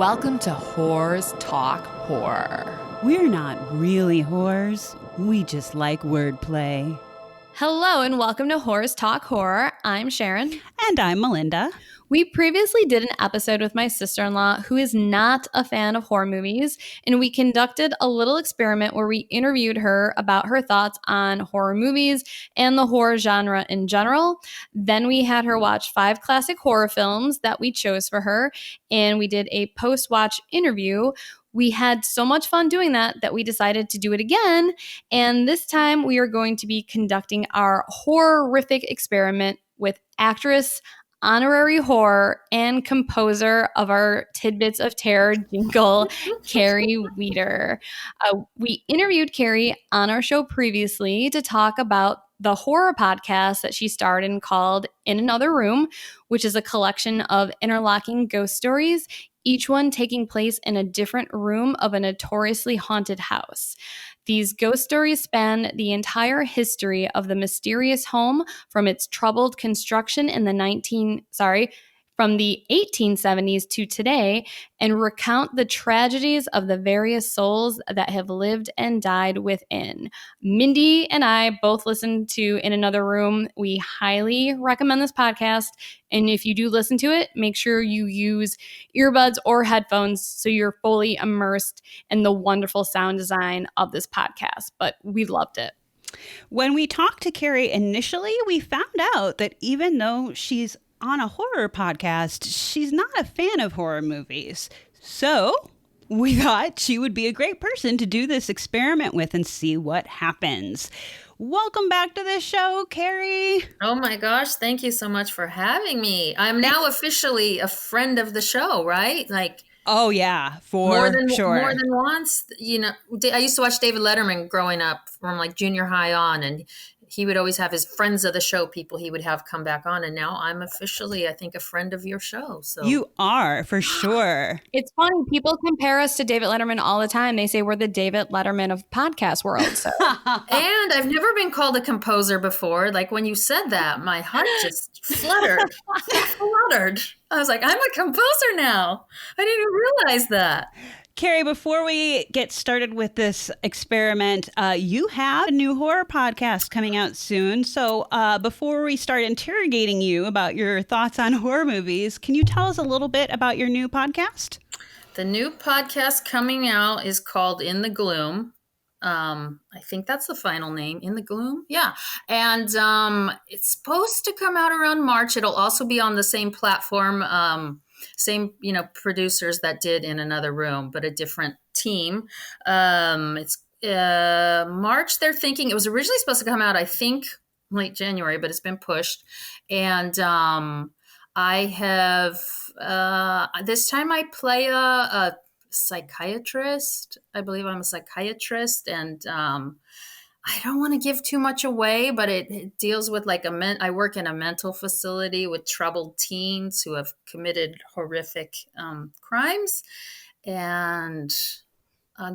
Welcome to Whores Talk Horror. We're not really whores. We just like wordplay. Hello and welcome to Whores Talk Horror. I'm Sharon. And I'm Melinda. We previously did an episode with my sister-in-law who is not a fan of horror movies, and we conducted a little experiment where we interviewed her about her thoughts on horror movies and the horror genre in general. Then we had her watch 5 classic horror films that we chose for her, and we did a post-watch interview. We had so much fun doing that we decided to do it again, and this time we are going to be conducting our horrific experiment with actress, honorary horror, and composer of our Tidbits of Terror jingle, Kerry Wieder. We interviewed Kerry on our show previously to talk about the horror podcast that she starred in called In Another Room, which is a collection of interlocking ghost stories, each one taking place in a different room of a notoriously haunted house. These ghost stories span the entire history of the mysterious home from its troubled construction in from the 1870s to today, and recount the tragedies of the various souls that have lived and died within. Mindy and I both listened to In Another Room. We highly recommend this podcast, and if you do listen to it, make sure you use earbuds or headphones so you're fully immersed in the wonderful sound design of this podcast. But we loved it. When we talked to Kerry initially, we found out that even though she's on a horror podcast, she's not a fan of horror movies. So we thought she would be a great person to do this experiment with and see what happens. Welcome back to the show, Kerry. Oh my gosh, thank you so much for having me. I'm now officially a friend of the show, right? Like, oh yeah, more than sure. once. You know, I used to watch David Letterman growing up from like junior high on, and he would always have his friends of the show, people he would have come back on. And now I'm officially, I think, a friend of your show. So you are, for sure. It's funny. People compare us to David Letterman all the time. They say we're the David Letterman of podcast world. So. And I've never been called a composer before. Like when you said that, my heart just fluttered. I was like, I'm a composer now. I didn't even realize that. Kerry, before we get started with this experiment, you have a new horror podcast coming out soon. So before we start interrogating you about your thoughts on horror movies, can you tell us a little bit about your new podcast? The new podcast coming out is called In the Gloom. I think that's the final name, In the Gloom. Yeah. And it's supposed to come out around March. It'll also be on the same platform, same, producers that did In Another Room, but a different team. It's March, they're thinking. It was originally supposed to come out, I think, late January, but it's been pushed. And I have, this time I play a psychiatrist. I believe I'm a psychiatrist, and I don't want to give too much away, but it deals with like I work in a mental facility with troubled teens who have committed horrific crimes, and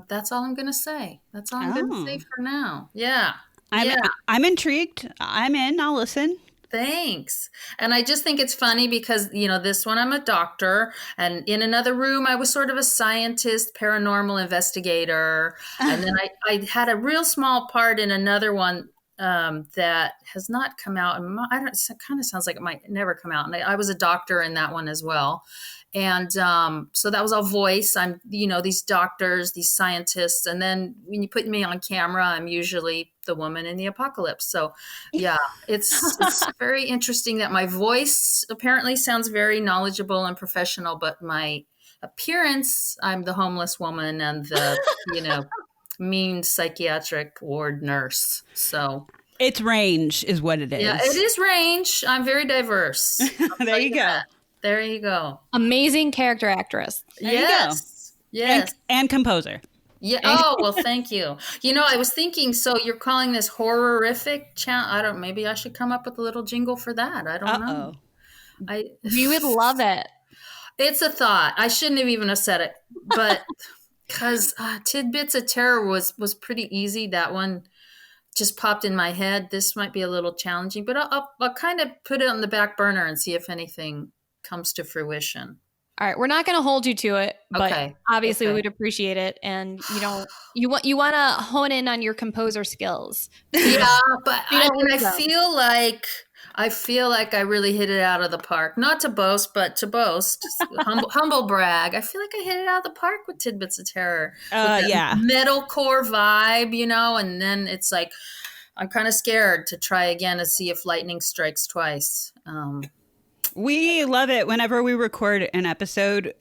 that's all I'm going to say. That's all I'm going to say for now. Yeah. I'm intrigued. I'm in. I'll listen. Thanks. And I just think it's funny because, this one I'm a doctor, and In Another Room, I was sort of a scientist, paranormal investigator. And then I had a real small part in another one that has not come out. And it kind of sounds like it might never come out. And I was a doctor in that one as well. And so that was all voice. I'm, these doctors, these scientists. And then when you put me on camera, I'm usually the woman in the apocalypse. So yeah, it's very interesting that my voice apparently sounds very knowledgeable and professional, but my appearance, I'm the homeless woman and the, mean psychiatric ward nurse. So it's range is what it is. Yeah, it is range. I'm very diverse. There you go. That. There you go. Amazing character actress. Yes. Yes. And composer. Yeah. Oh, well, thank you. I was thinking, so you're calling this horrorific channel. Maybe I should come up with a little jingle for that. I don't know. We would love it. It's a thought. I shouldn't have even said it, but because Tidbits of Terror was pretty easy. That one just popped in my head. This might be a little challenging, but I'll kind of put it on the back burner and see if anything comes to fruition. All right, we're not going to hold you to it, but Okay. obviously we Okay. would appreciate it. And you want to hone in on your composer skills. Yeah, but You I don't mean, lose them. I feel like I really hit it out of the park. Not to boast, but to boast. Humble brag. I feel like I hit it out of the park with Tidbits of Terror. With that Yeah. metalcore vibe, and then it's like I'm kind of scared to try again to see if lightning strikes twice. We love it whenever we record an episode.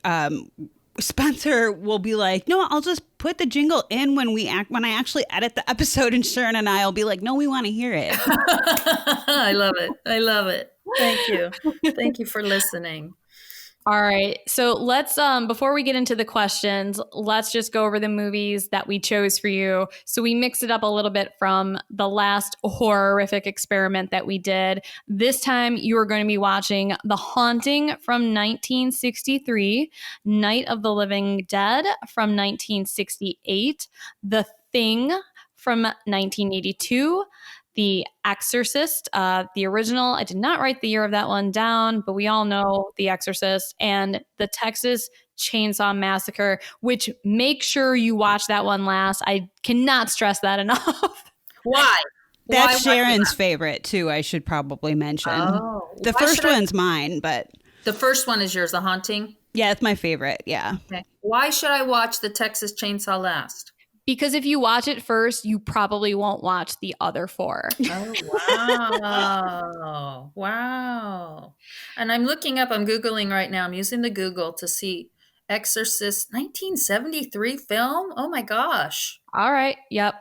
Spencer will be like, "No, I'll just put the jingle in when I actually edit the episode," and Sharon and I will be like, "No, we want to hear it." I love it. I love it. Thank you. Thank you for listening. All right. So let's, before we get into the questions, let's just go over the movies that we chose for you. So we mixed it up a little bit from the last horrific experiment that we did. This time you are going to be watching The Haunting from 1963, Night of the Living Dead from 1968, The Thing from 1982, The Exorcist, the original. I did not write the year of that one down, but we all know The Exorcist, and the Texas Chainsaw Massacre, which make sure you watch that one last. I cannot stress that enough. Why? That's Sharon's favorite too, I should probably mention. Oh, the first one's mine, but the first one is yours, The Haunting? Yeah, it's my favorite. Yeah. Okay. Why should I watch the Texas Chainsaw last? Because if you watch it first, you probably won't watch the other four. Oh, wow. Wow. And I'm Googling right now. I'm using the Google to see Exorcist 1973 film. Oh my gosh. All right. Yep.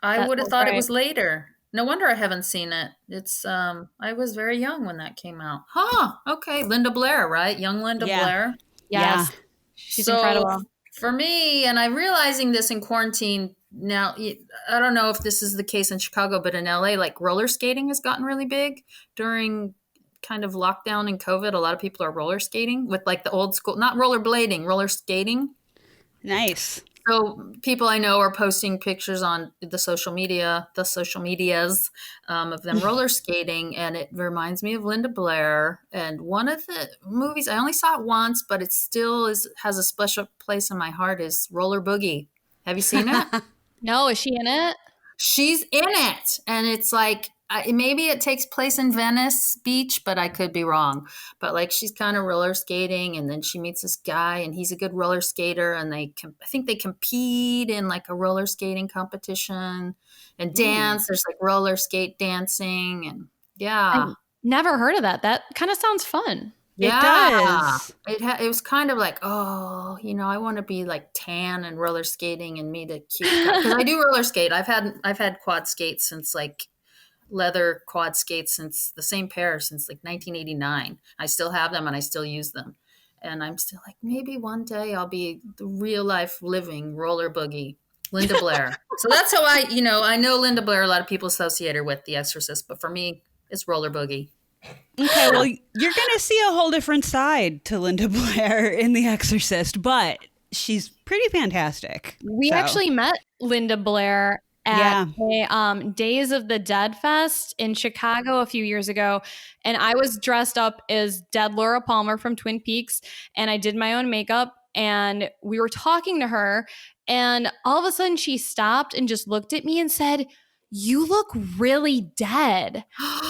I would have thought it was later. No wonder I haven't seen it. It's I was very young when that came out. Huh. Okay. Linda Blair, right? Young Linda Blair. Yes. Yeah. She's incredible. For me, and I'm realizing this in quarantine now, I don't know if this is the case in Chicago, but in LA, like roller skating has gotten really big during kind of lockdown and COVID. A lot of people are roller skating with like the old school, not rollerblading, roller skating. Nice. So people I know are posting pictures on the social medias of them roller skating, and it reminds me of Linda Blair. And one of the movies, I only saw it once, but it still has a special place in my heart, is Roller Boogie. Have you seen it? No, is she in it? She's in it, and it's like maybe it takes place in Venice Beach, but I could be wrong. But like she's kind of roller skating, and then she meets this guy, and he's a good roller skater, and I think they compete in like a roller skating competition and dance. There's like roller skate dancing, and yeah. I've never heard of that. That kind of sounds fun. Yeah, it does. It was kind of like, I want to be like tan and roller skating and meet a cute guy. Because I do roller skate. I've had quad skates since like leather quad skates since the same pair since like 1989. I still have them and I still use them. And I'm still like, maybe one day I'll be the real life living roller boogie, Linda Blair. So that's how I know Linda Blair. A lot of people associate her with The Exorcist, but for me, it's roller boogie. Okay, well, you're going to see a whole different side to Linda Blair in The Exorcist, but she's pretty fantastic. We actually met Linda Blair at a Days of the Dead Fest in Chicago a few years ago. And I was dressed up as dead Laura Palmer from Twin Peaks, and I did my own makeup, and we were talking to her, and all of a sudden she stopped and just looked at me and said, "You look really dead."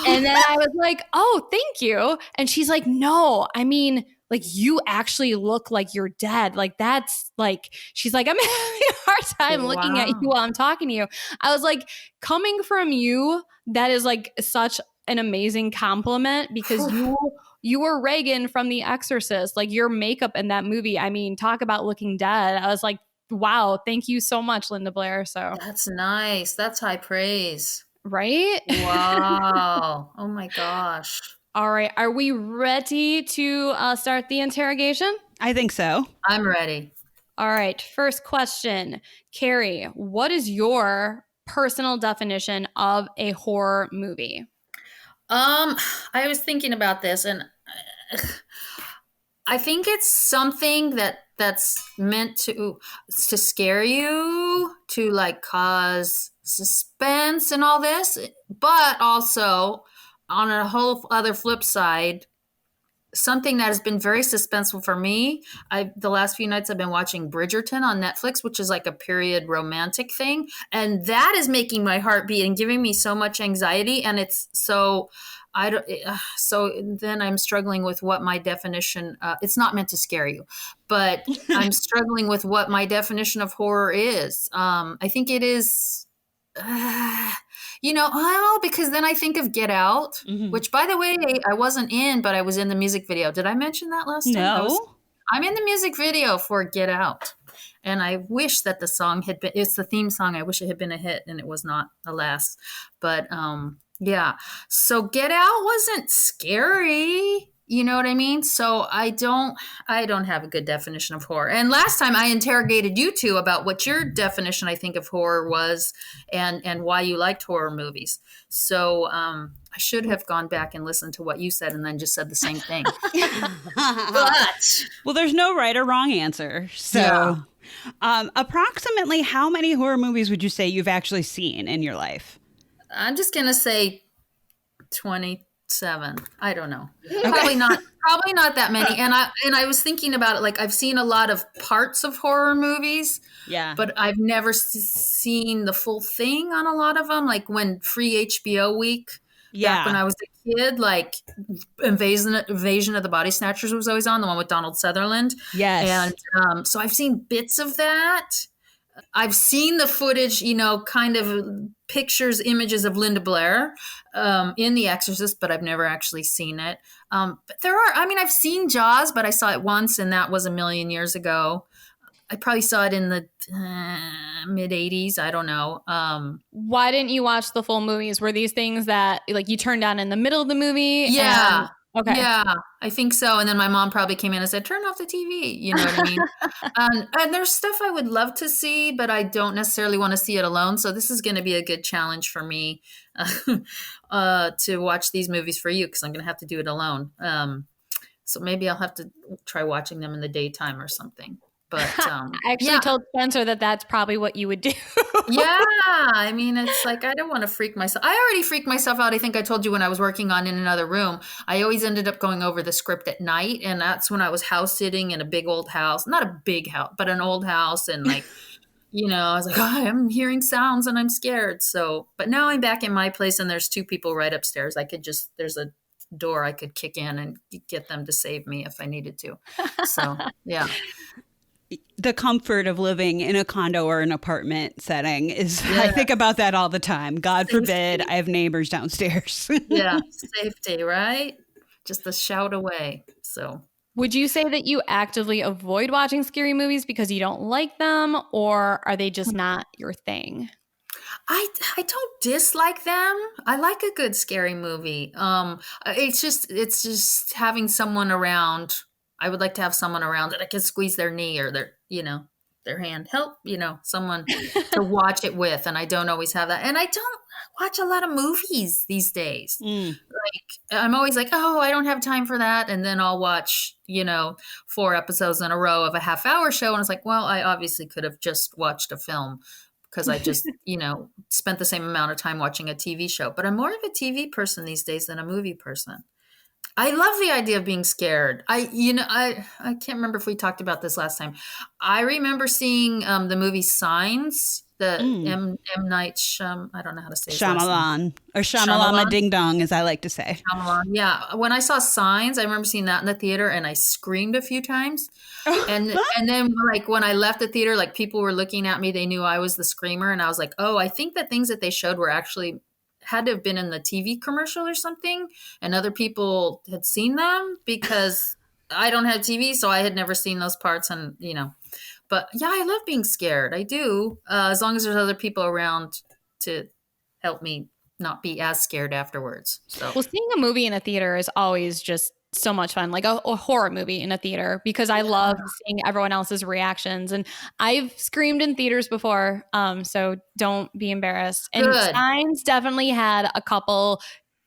And then I was like, "Oh, thank you." And she's like, "No, I mean, like you actually look like you're dead. Like that's like," she's like, "I'm having a hard time looking at you while I'm talking to you." I was like, coming from you, that is like such an amazing compliment, because you were Reagan from The Exorcist. Like your makeup in that movie, I mean, talk about looking dead. I was like, wow, thank you so much, Linda Blair. So that's nice. That's high praise. Right? Wow. Oh my gosh. All right. Are we ready to start the interrogation? I think so. I'm ready. All right. First question. Kerry, what is your personal definition of a horror movie? I was thinking about this, and I think it's something that's meant to scare you, to like cause suspense and all this, but also on a whole other flip side, something that has been very suspenseful for me. The last few nights I've been watching Bridgerton on Netflix, which is like a period romantic thing, and that is making my heart beat and giving me so much anxiety. And it's so I don't. So then I'm struggling with what my definition. It's not meant to scare you, but I'm struggling with what my definition of horror is. I think it is. Because then I think of Get Out, which, by the way, I wasn't in, but I was in the music video. Did I mention that last time? No. I'm in the music video for Get Out. And I wish that the song had been, it's the theme song. I wish it had been a hit, and it was not, alas. But yeah. So Get Out wasn't scary. You know what I mean? So I don't have a good definition of horror. And last time I interrogated you two about what your definition, I think, of horror was and why you liked horror movies. So I should have gone back and listened to what you said and then just said the same thing. But well, there's no right or wrong answer. So approximately how many horror movies would you say you've actually seen in your life? I'm just going to say 27. I don't know. Probably not that many. And I was thinking about it, like I've seen a lot of parts of horror movies. Yeah. But I've never seen the full thing on a lot of them. Like when free HBO week, back when I was a kid, like Invasion of the Body Snatchers was always on, the one with Donald Sutherland. Yes. And so I've seen bits of that. I've seen the footage, kind of pictures, images of Linda Blair in The Exorcist, but I've never actually seen it. But I've seen Jaws, but I saw it once, and that was a million years ago. I probably saw it in the mid 80s. I don't know. Why didn't you watch the full movies? Were these things that like you turned on in the middle of the movie? Yeah. Okay. Yeah, I think so. And then my mom probably came in and said, turn off the TV. You know what I mean? And there's stuff I would love to see, but I don't necessarily want to see it alone. So this is going to be a good challenge for me to watch these movies for you, because I'm going to have to do it alone. So maybe I'll have to try watching them in the daytime or something. But I actually told Spencer that that's probably what you would do. Yeah. I mean, it's like, I don't want to freak myself. I already freaked myself out. I think I told you when I was working on In Another Room, I always ended up going over the script at night. And that's when I was house sitting in a big old house, not a big house, but an old house. And like, I was like, I'm hearing sounds and I'm scared. So, but now I'm back in my place and there's two people right upstairs. There's a door I could kick in and get them to save me if I needed to. So, yeah. The comfort of living in a condo or an apartment setting is, I think about that all the time. God forbid I have neighbors downstairs. Yeah, safety, right? Just a shout away. So, would you say that you actively avoid watching scary movies because you don't like them, or are they just not your thing? I don't dislike them. I like a good scary movie. It's just having someone around. I would like to have someone around that I can squeeze their knee or their hand, help, someone to watch it with. And I don't always have that. And I don't watch a lot of movies these days. Like I'm always like, oh, I don't have time for that. And then I'll watch, 4 episodes in a row of a half-hour show. And it's like, well, I obviously could have just watched a film because I just, spent the same amount of time watching a TV show. But I'm more of a TV person these days than a movie person. I love the idea of being scared. I can't remember if we talked about this last time. I remember seeing the movie Signs, the M. Night I don't know how to say it. Shyamalan, or Shyamalama Ding Dong, as I like to say. Shyamalan, yeah. When I saw Signs, I remember seeing that in the theater, and I screamed a few times. And then like when I left the theater, like people were looking at me. They knew I was the screamer, and I was like, oh, I think the things that they showed were actually had to have been in the TV commercial or something, and other people had seen them because I don't have TV, so I had never seen those parts. And but yeah, I love being scared. I do, as long as there's other people around to help me not be as scared afterwards. So, well, seeing a movie in a theater is always just so much fun, like a horror movie in a theater, because I love seeing everyone else's reactions. And I've screamed in theaters before, so don't be embarrassed. And Signs definitely had a couple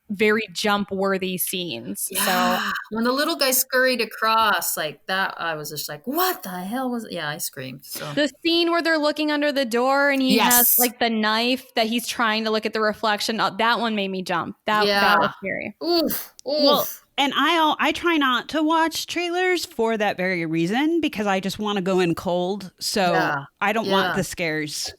very jump worthy scenes. Yeah. So when the little guy scurried across like that, I was just like, what the hell was it? Yeah, I screamed. So the scene where they're looking under the door and he has like the knife that he's trying to look at the reflection, that one made me jump. That was scary. Oof. Well, And I try not to watch trailers for that very reason, because I just want to go in cold. So Yeah. I don't Yeah. want the scares.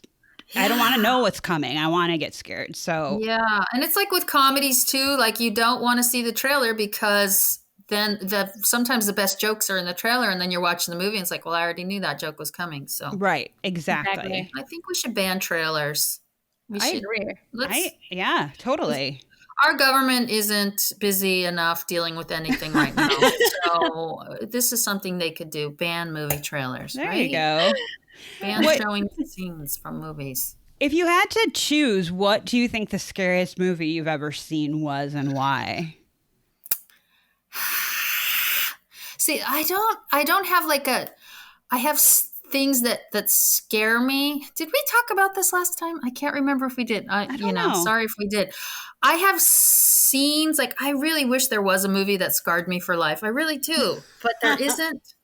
I don't want to know what's coming. I want to get scared. So Yeah. And it's like with comedies too, like you don't want to see the trailer because then sometimes the best jokes are in the trailer, and then you're watching the movie and it's like, well, I already knew that joke was coming. So right, exactly. I think we should ban trailers. I agree. Yeah, totally. Our government isn't busy enough dealing with anything right now. So this is something they could do. Ban movie trailers. There right? you go. Ban showing scenes from movies. If you had to choose, what do you think the scariest movie you've ever seen was, and why? See, I don't have like I have things that scare me. Did we talk about this last time? I can't remember if we did. I don't know. Sorry if we did. I have scenes, like I really wish there was a movie that scarred me for life. I really do. But there isn't.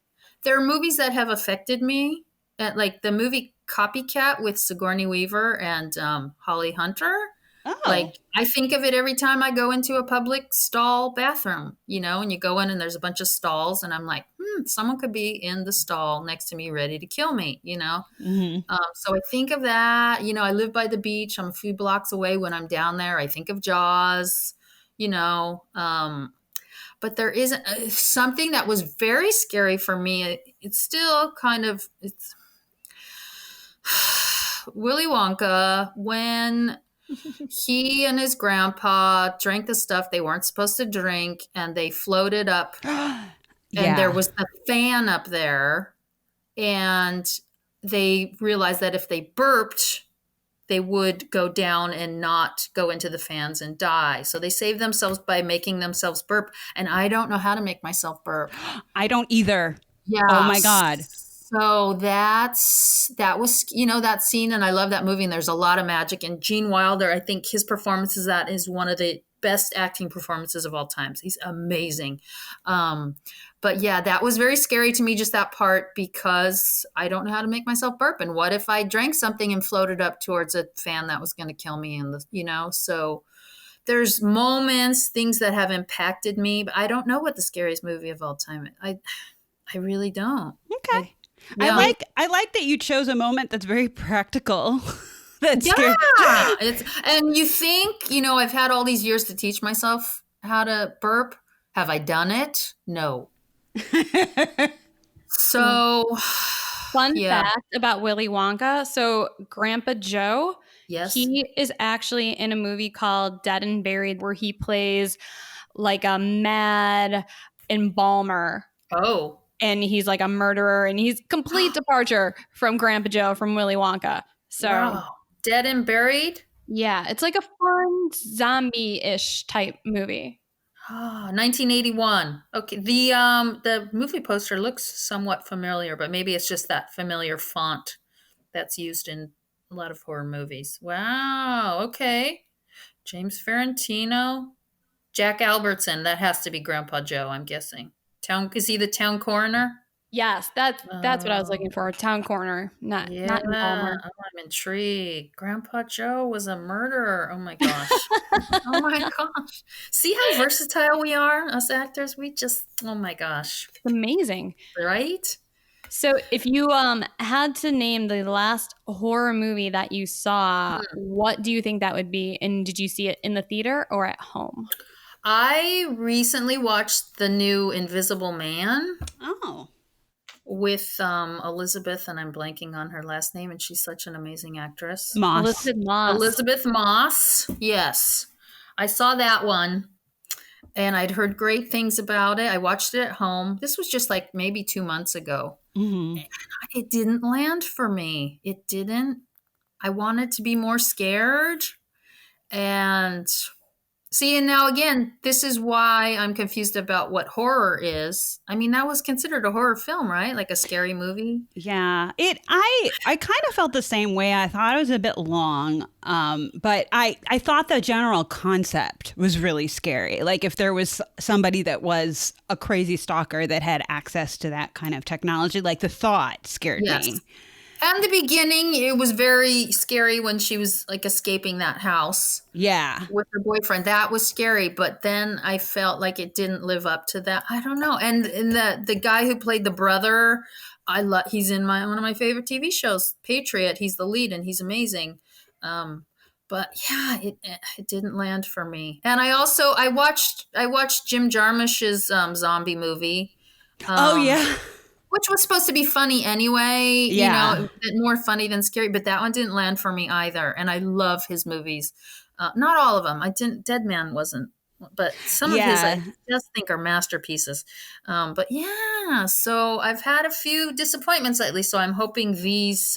There are movies that have affected me. Like the movie Copycat with Sigourney Weaver and Holly Hunter. Oh. Like I think of it every time I go into a public stall bathroom, and you go in and there's a bunch of stalls, and I'm like, someone could be in the stall next to me ready to kill me, Mm-hmm. So I think of that. I live by the beach. I'm a few blocks away. When I'm down there, I think of Jaws, but there isn't something that was very scary for me. It's still it's Willy Wonka, when he and his grandpa drank the stuff they weren't supposed to drink, and they floated up. And there was a fan up there, and they realized that if they burped, they would go down and not go into the fans and die. So they saved themselves by making themselves burp. And I don't know how to make myself burp. I don't either. Yeah. Oh my God. So that was, that scene. And I love that movie. And there's a lot of magic. And Gene Wilder, I think his performance is one of the best acting performances of all time. He's amazing. But yeah, that was very scary to me, just that part, because I don't know how to make myself burp. And what if I drank something and floated up towards a fan that was going to kill me? So there's moments, things that have impacted me, but I don't know what the scariest movie of all time. I really don't. Okay. I like that you chose a moment that's very practical. That's scary. And you think, I've had all these years to teach myself how to burp. Have I done it? No. So, fun fact about Willy Wonka. So, Grandpa Joe, yes, he is actually in a movie called Dead and Buried, where he plays like a mad embalmer. Oh. And he's like a murderer, and he's complete departure from Grandpa Joe from Willy Wonka. So, wow. Dead and Buried? Yeah, it's like a fun zombie-ish type movie. 1981. Okay. The movie poster looks somewhat familiar, but maybe it's just that familiar font that's used in a lot of horror movies. Wow. Okay. James Ferrantino, Jack Albertson. That has to be Grandpa Joe, I'm guessing. Is he the town coroner? Yes, that's what I was looking for. Town coroner, not embalmer. Oh, I'm intrigued. Grandpa Joe was a murderer. Oh my gosh. Oh my gosh. See how versatile we are, us actors? We just, oh my gosh. It's amazing. Right? So if you had to name the last horror movie that you saw, what do you think that would be? And did you see it in the theater or at home? I recently watched the new Invisible Man. Oh. With Elizabeth, and I'm blanking on her last name, and she's such an amazing actress. Elizabeth Moss. Yes. I saw that one, and I'd heard great things about it. I watched it at home. This was just like maybe 2 months ago. Mm-hmm. And it didn't land for me. It didn't. I wanted to be more scared. And see, and now again, this is why I'm confused about what horror is. I mean, that was considered a horror film, right? Like a scary movie. Yeah, I kind of felt the same way. I thought it was a bit long, but I thought the general concept was really scary. Like if there was somebody that was a crazy stalker that had access to that kind of technology, like the thought scared me. And the beginning, it was very scary when she was like escaping that house Yeah. with her boyfriend. That was scary, but then I felt like it didn't live up to that. I don't know. And the guy who played the brother, he's in one of my favorite TV shows, Patriot. He's the lead and he's amazing. But yeah, it didn't land for me. And I watched Jim Jarmusch's zombie movie. Oh yeah. Which was supposed to be funny anyway, Yeah. you know, more funny than scary, but that one didn't land for me either. And I love his movies. Not all of them. Dead Man wasn't, but some of his I just think are masterpieces. But yeah, so I've had a few disappointments lately. So I'm hoping these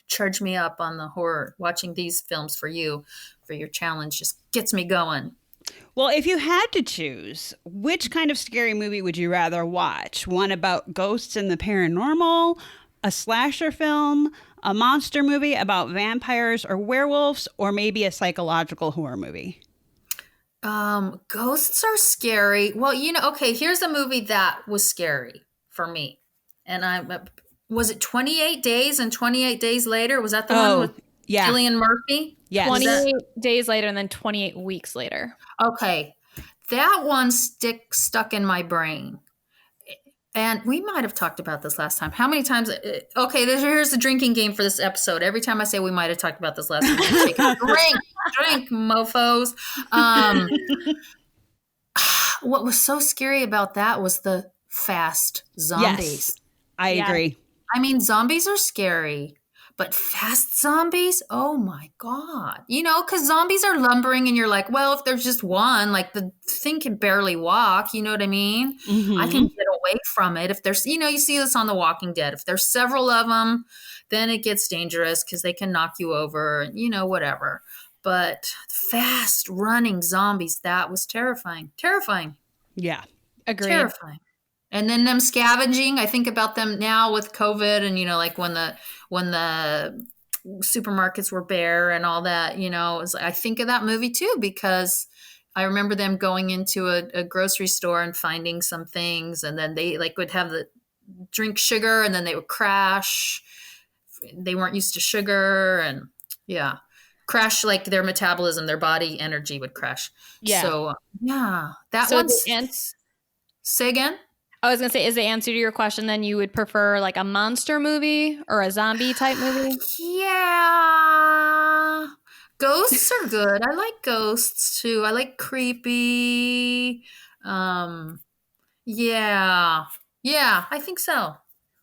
charge me up on the horror. Watching these films for you, for your challenge, just gets me going. Well, if you had to choose, which kind of scary movie would you rather watch? One about ghosts and the paranormal, a slasher film, a monster movie about vampires or werewolves, or maybe a psychological horror movie? Ghosts are scary. Well, okay, here's a movie that was scary for me. And was it 28 Days and 28 Days Later? Was that the one with Cillian Murphy? Yes. 28 days later and then 28 weeks later. Okay. That one stuck in my brain. And we might have talked about this last time. How many times? Okay, here's the drinking game for this episode. Every time I say we might have talked about this last time, I take a drink, mofos. What was so scary about that was the fast zombies. Yes, I agree. I mean, zombies are scary. But fast zombies, oh my God. Because zombies are lumbering and you're like, well, if there's just one, like the thing can barely walk, you know what I mean? Mm-hmm. I can get away from it. If there's, you see this on The Walking Dead. If there's several of them, then it gets dangerous because they can knock you over, whatever. But fast running zombies, that was terrifying. Terrifying. Yeah. Agreed. Terrifying. And then them scavenging, I think about them now with COVID and, like when the supermarkets were bare and all that, I think of that movie too, because I remember them going into a grocery store and finding some things. And then they would have the drink sugar and then they would crash. They weren't used to sugar and crash like their metabolism, their body energy would crash. Yeah. So that one's. Say again? I was going to say, is the answer to your question then you would prefer like a monster movie or a zombie type movie? Yeah. Ghosts are good. I like ghosts too. I like creepy. Yeah. Yeah, I think so.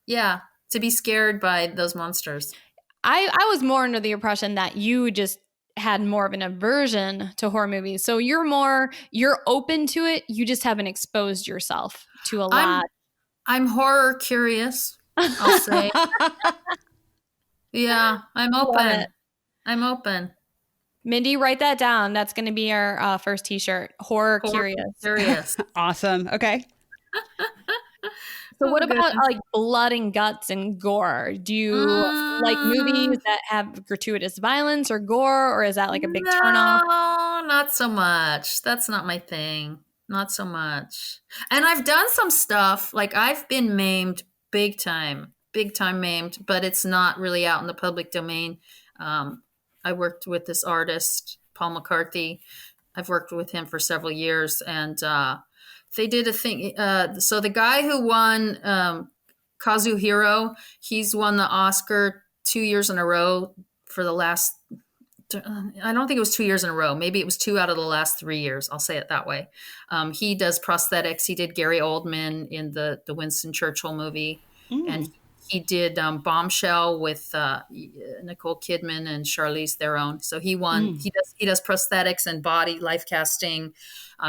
Yeah. To be scared by those monsters. I was more under the impression that you just had more of an aversion to horror movies. So you're open to it. You just haven't exposed yourself to a lot. I'm horror curious, I'll say. Yeah, I'm open. I'm open. Mindy, write that down. That's going to be our first t-shirt. Horror curious. Awesome. Okay. So what about like blood and guts and gore? Do you like movies that have gratuitous violence or gore, or is that like a big turnoff? No, not so much. That's not my thing. Not so much. And I've done some stuff, like I've been maimed big time maimed, but it's not really out in the public domain. I worked with this artist, Paul McCarthy. I've worked with him for several years, and they did a thing. So the guy who won Kazuhiro, he's won the Oscar 2 years in a row for the last, I don't think it was 2 years in a row. Maybe it was 2 out of the last 3 years. I'll say it that way. He does prosthetics. He did Gary Oldman in the Winston Churchill movie. And he did Bombshell with Nicole Kidman and Charlize Theron. So he won. He does prosthetics and body life casting.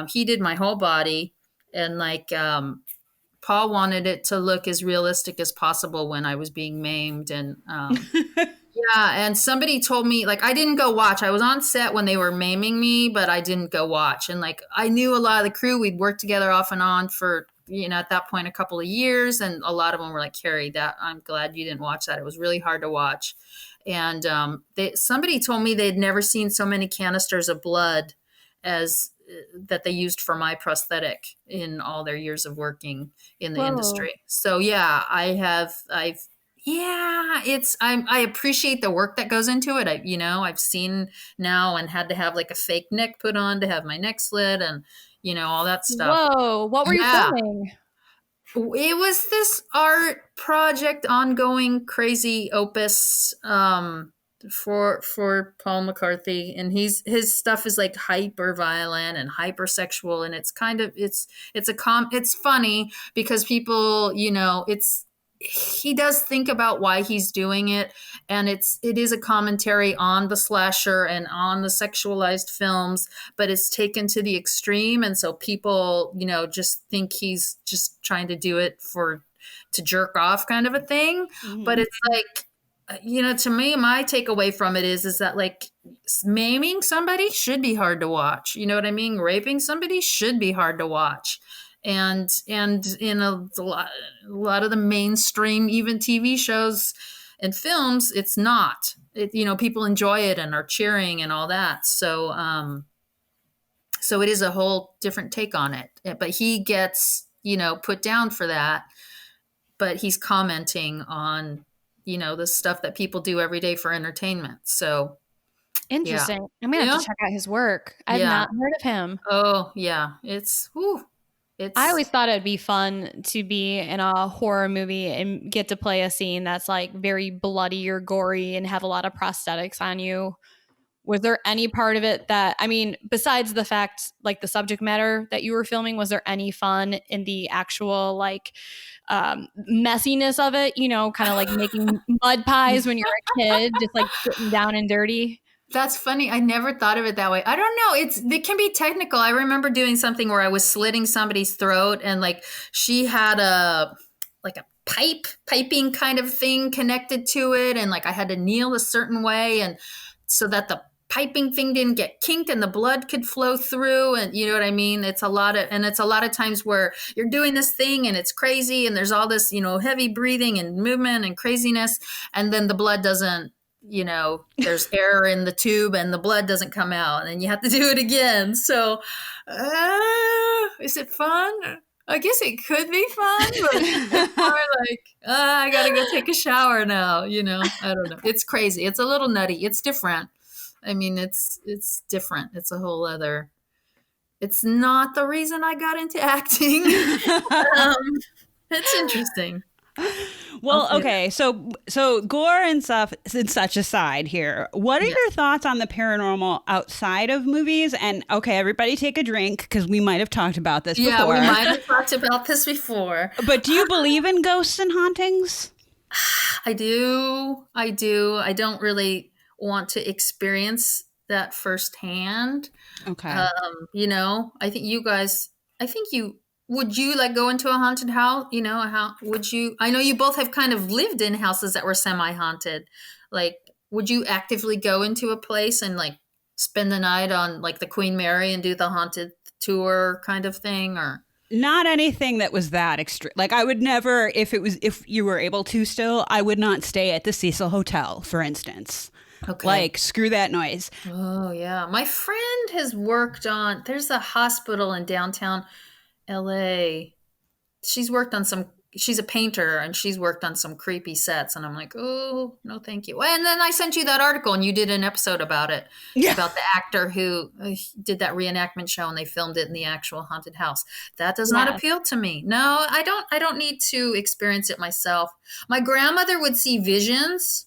He did my whole body. And Paul wanted it to look as realistic as possible when I was being maimed. And and somebody told me, I didn't go watch. I was on set when they were maiming me, but I didn't go watch. And I knew a lot of the crew. We'd worked together off and on for, at that point, a couple of years. And a lot of them were like, Kerry, I'm glad you didn't watch that. It was really hard to watch. And somebody told me they'd never seen so many canisters of blood as that they used for my prosthetic in all their years of working in the industry. So yeah, I've Yeah, I appreciate the work that goes into it. I've seen now and had to have like a fake neck put on to have my neck slit and all that stuff. Whoa, what were you Yeah. filming? It was this art project, ongoing crazy opus for Paul McCarthy, and his stuff is like hyper violent and hypersexual, and it's funny because people, he does think about why he's doing it, and it is a commentary on the slasher and on the sexualized films, but it's taken to the extreme, and so people just think he's just trying to do it to jerk off kind of a thing. But it's like, to me, my takeaway from it is that like maiming somebody should be hard to watch. You know what I mean? Raping somebody should be hard to watch. And in a lot of the mainstream, even TV shows and films, it's not. People enjoy it and are cheering and all that. So it is a whole different take on it. But he gets put down for that. But he's commenting on the stuff that people do every day for entertainment. So Interesting. I'm gonna have to check out his work. I've not heard of him. Oh yeah, it's. I always thought it'd be fun to be in a horror movie and get to play a scene that's like very bloody or gory and have a lot of prosthetics on you. Was there any part of it that, I mean, besides the fact, like the subject matter that you were filming, was there any fun in the actual like messiness of it? Kind of like making mud pies when you're a kid, just like sitting down and dirty. That's funny. I never thought of it that way. I don't know. It can be technical. I remember doing something where I was slitting somebody's throat, and like she had a piping kind of thing connected to it, and like I had to kneel a certain way, and so that the piping thing didn't get kinked and the blood could flow through, and you know what I mean? It's a lot of times where you're doing this thing and it's crazy and there's all this, heavy breathing and movement and craziness, and then the blood doesn't, there's air in the tube and the blood doesn't come out, and then you have to do it again. So is it fun? I guess it could be fun, but it's more like, I gotta go take a shower now. I don't know. It's crazy. It's a little nutty. It's different. I mean, it's different. It's a whole other. It's not the reason I got into acting. It's interesting. Well, okay, so gore and stuff and such aside here, what are your thoughts on the paranormal outside of movies? And okay, everybody take a drink because we might have talked about this before. Yeah, we might have talked about this before. But do you believe in ghosts and hauntings? I do. I don't really want to experience that firsthand. Okay. I think you guys, would you like go into a haunted house? Would you, I know you both have kind of lived in houses that were semi-haunted. Like, would you actively go into a place and like spend the night on like the Queen Mary and do the haunted tour kind of thing, or? Not anything that was that extreme. Like I would never, if you were able to still, I would not stay at the Cecil Hotel, for instance. Okay. Like, screw that noise. Oh, yeah. My friend has worked on, there's a hospital in downtown LA. She's a painter and she's worked on some creepy sets. And I'm like, oh, no, thank you. And then I sent you that article and you did an episode about it, about the actor who did that reenactment show and they filmed it in the actual haunted house. That does not appeal to me. No, I don't need to experience it myself. My grandmother would see visions.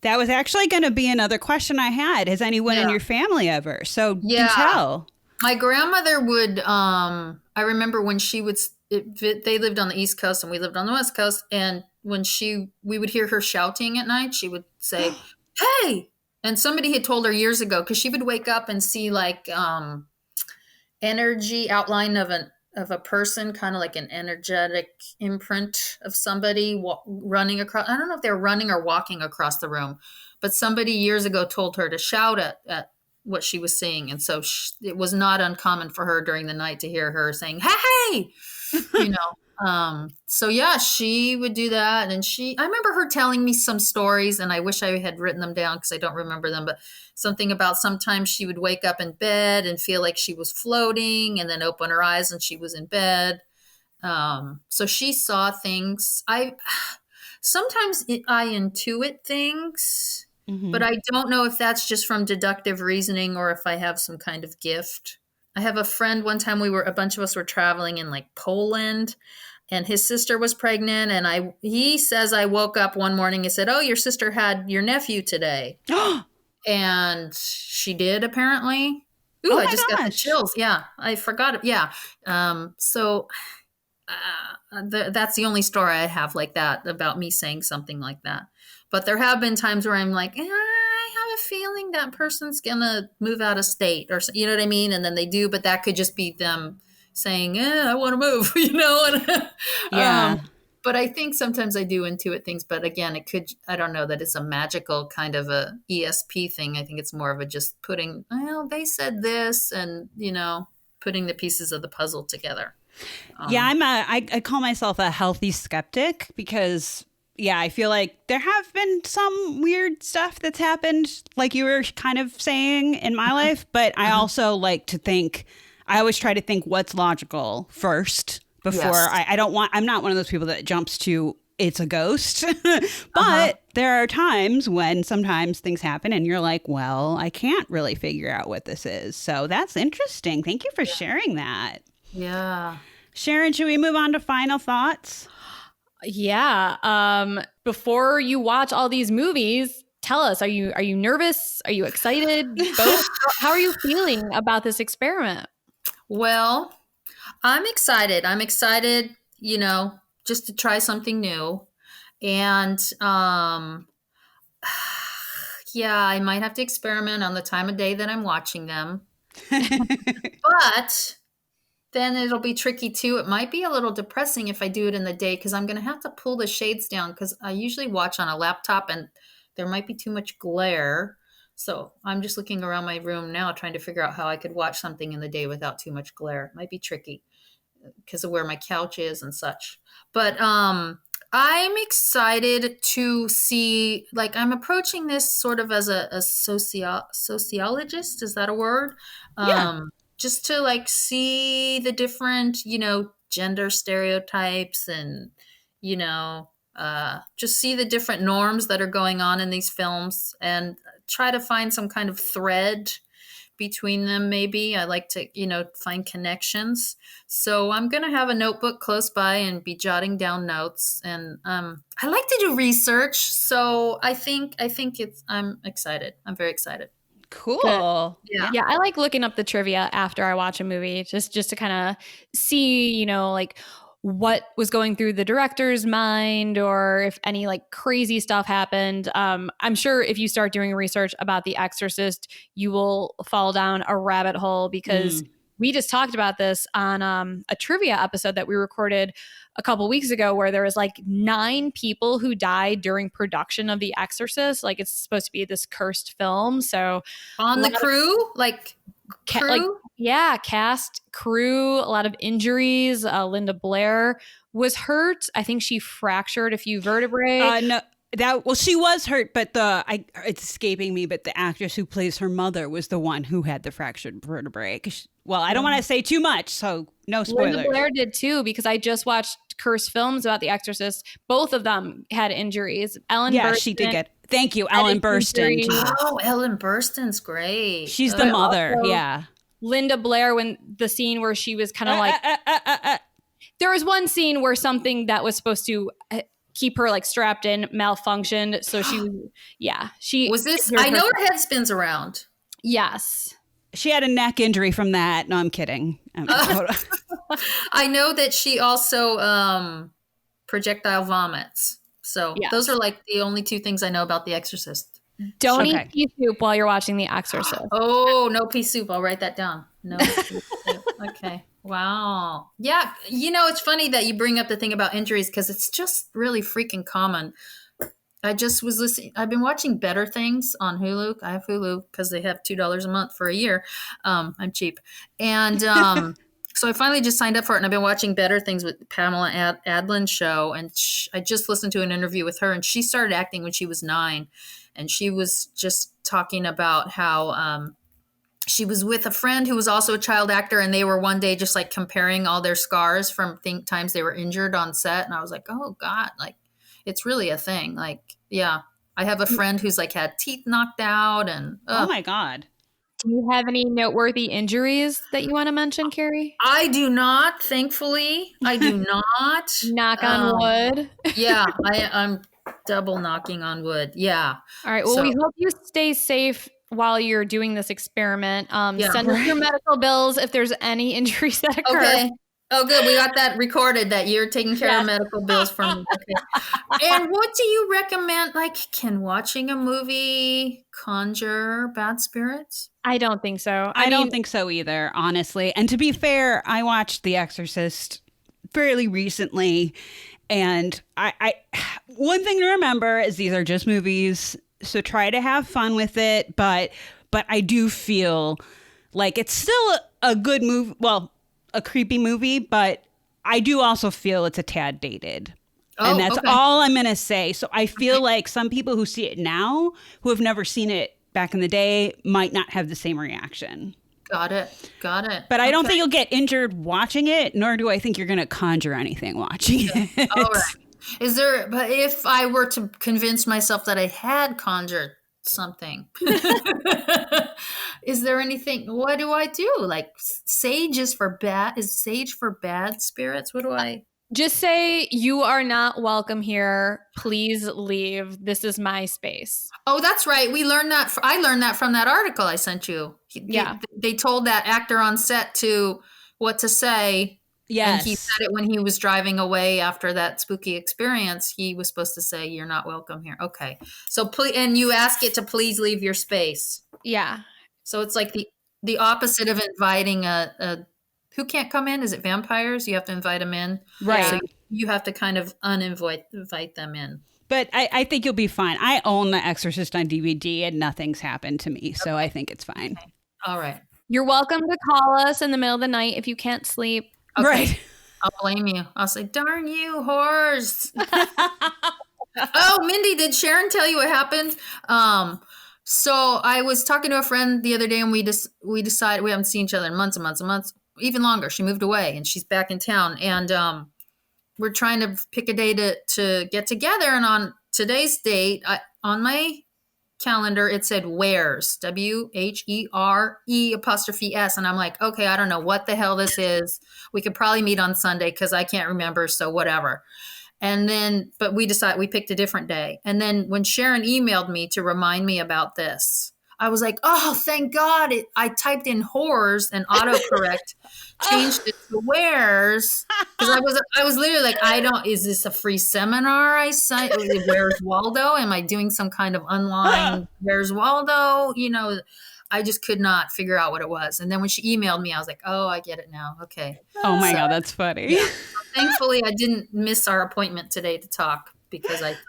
That was actually going to be another question I had. Has anyone in your family ever? So do tell. My grandmother would, I remember when she would, they lived on the East Coast and we lived on the West Coast. And when we would hear her shouting at night, she would say, hey. And somebody had told her years ago, because she would wake up and see like energy outline of a person, kind of like an energetic imprint of somebody running across. I don't know if they're running or walking across the room, but somebody years ago told her to shout at what she was seeing. And so it was not uncommon for her during the night to hear her saying, hey, so yeah, she would do that. And I remember her telling me some stories and I wish I had written them down because I don't remember them, but something about sometimes she would wake up in bed and feel like she was floating and then open her eyes and she was in bed. So she saw things. sometimes I intuit things, but I don't know if that's just from deductive reasoning or if I have some kind of gift. I have a friend, one time a bunch of us were traveling in like Poland, and his sister was pregnant, and he says I woke up one morning and said, "Oh, your sister had your nephew today." And she did, apparently. Ooh, Oh I my just got the gosh. chills. Yeah, I forgot it. Yeah. That's the only story I have like that about me saying something like that. But there have been times where I'm like, I have a feeling that person's going to move out of state, or you know what I mean? And then they do, but that could just be them saying, I want to move, you know? And, Yeah. but I think sometimes I do intuit things, but again, I don't know that it's a magical kind of a ESP thing. I think it's more of a just putting, they said this, and, putting the pieces of the puzzle together. Yeah, I call myself a healthy skeptic because, yeah, I feel like there have been some weird stuff that's happened, like you were kind of saying, in my life. But I also like to think, I always try to think what's logical first before Yes. I'm not one of those people that jumps to it's a ghost. But there are times when sometimes things happen and you're like, well, I can't really figure out what this is. So that's interesting. Thank you for sharing that. Yeah. Sharon, should we move on to final thoughts? Yeah. Before you watch all these movies, tell us, are you nervous? Are you excited? Both? How are you feeling about this experiment? Well, I'm excited. Just to try something new. And yeah, I might have to experiment on the time of day that I'm watching them. But then it'll be tricky too. It might be a little depressing if I do it in the day because I'm going to have to pull the shades down because I usually watch on a laptop and there might be too much glare. So I'm just looking around my room now trying to figure out how I could watch something in the day without too much glare. It might be tricky because of where my couch is and such. But I'm excited to see, like, I'm approaching this sort of as a sociologist. Is that a word? Yeah. Just to like see the different, gender stereotypes and, just see the different norms that are going on in these films and try to find some kind of thread between them. Maybe I like to, find connections. So I'm going to have a notebook close by and be jotting down notes. And I like to do research. So I think I'm excited. I'm very excited. Cool. Yeah. Yeah, I like looking up the trivia after I watch a movie just to kind of see, like what was going through the director's mind or if any like crazy stuff happened. I'm sure if you start doing research about The Exorcist, you will fall down a rabbit hole because we just talked about this on a trivia episode that we recorded a couple weeks ago where there was like 9 people who died during production of The Exorcist. Like it's supposed to be this cursed film. So on the crew, crew? Cast, crew, a lot of injuries. Linda Blair was hurt. I think she fractured a few vertebrae. No, she was hurt, but it's escaping me. But the actress who plays her mother was the one who had the fractured vertebrae. I don't want to say too much, so no spoilers. Linda Blair did too, because I just watched cursed films about The Exorcist. Both of them had injuries. Ellen Burstyn, she did get. Thank you, Ellen Burstyn. Oh, Ellen Burstyn's great. She's the mother. Also, yeah. Linda Blair, when the scene where she was kind of like, there was one scene where something that was supposed to keep her like strapped in malfunctioned. So she was this. I know her head spins around. Yes. She had a neck injury from that. No, I'm kidding. I know that she also projectile vomits. So those are like the only 2 things I know about The Exorcist. Don't eat pea soup while you're watching The Exorcist. Oh, no pea soup. I'll write that down. No pea soup. Okay. Wow. Yeah. It's funny that you bring up the thing about injuries because it's just really freaking common. I just was listening. I've been watching Better Things on Hulu. I have Hulu because they have $2 a month for a year. I'm cheap. And so I finally just signed up for it. And I've been watching Better Things with Pamela Adlin's show. And I just listened to an interview with her. And she started acting when she was 9. And she was just talking about how she was with a friend who was also a child actor. And they were one day just like comparing all their scars from times they were injured on set. And I was like, oh, God, like, it's really a thing. Like, yeah, I have a friend who's like had teeth knocked out and Oh my God. Do you have any noteworthy injuries that you want to mention, Kerry? I do not, thankfully. I do not. Knock on wood. Yeah, I'm double knocking on wood. Yeah. All right. Well, So- we hope you stay safe while you're doing this experiment. Yeah. Send us your medical bills if there's any injuries that occur. Okay. Oh, good. We got that recorded that you're taking care of medical bills for me. Okay. And what do you recommend? Like, can watching a movie conjure bad spirits? I don't think so. I don't think so either, honestly. And to be fair, I watched The Exorcist fairly recently. And I one thing to remember is these are just movies. So try to have fun with it. But I do feel like it's still a good movie. Well, a creepy movie, but I do also feel it's a tad dated. And that's all I'm going to say. So I feel like some people who see it now, who have never seen it back in the day, might not have the same reaction. Got it. But I don't think you'll get injured watching it, nor do I think you're going to conjure anything watching it. All right. But if I were to convince myself that I had conjured something, is there anything, what do I do? Like sage is sage for bad spirits? What do I? Just say you are not welcome here. Please leave. This is my space. Oh, that's right. I learned that from that article I sent you. They told that actor on set what to say. Yes. And he said it when he was driving away after that spooky experience. He was supposed to say, "You're not welcome here." Okay. So please, and you ask it to please leave your space. Yeah. So it's like the opposite of inviting a who can't come in? Is it vampires? You have to invite them in. Right. So you have to kind of invite them in. But I think you'll be fine. I own The Exorcist on DVD and nothing's happened to me. So I think it's fine. Okay. All right. You're welcome to call us in the middle of the night if you can't sleep. Okay. Right. I'll blame you. I'll say, darn you, whores. Oh, Mindy, did Sharon tell you what happened? So I was talking to a friend the other day and we decided we haven't seen each other in months and months and months, even longer. She moved away and she's back in town. And we're trying to pick a day to get together. And on today's date, on my calendar, it said wheres, WHERE''S. And I'm like, okay, I don't know what the hell this is. We could probably meet on Sunday because I can't remember. So whatever. And then, but we picked a different day. And then when Sharon emailed me to remind me about this, I was like, oh, thank God. I typed in horrors and autocorrect changed it to wheres. Because I was literally like, is this a free seminar I signed? Where's Waldo? Am I doing some kind of online Where's Waldo? I just could not figure out what it was. And then when she emailed me, I was like, oh, I get it now. Okay. Oh my God, that's funny. Yeah. Thankfully, I didn't miss our appointment today to talk because I thought.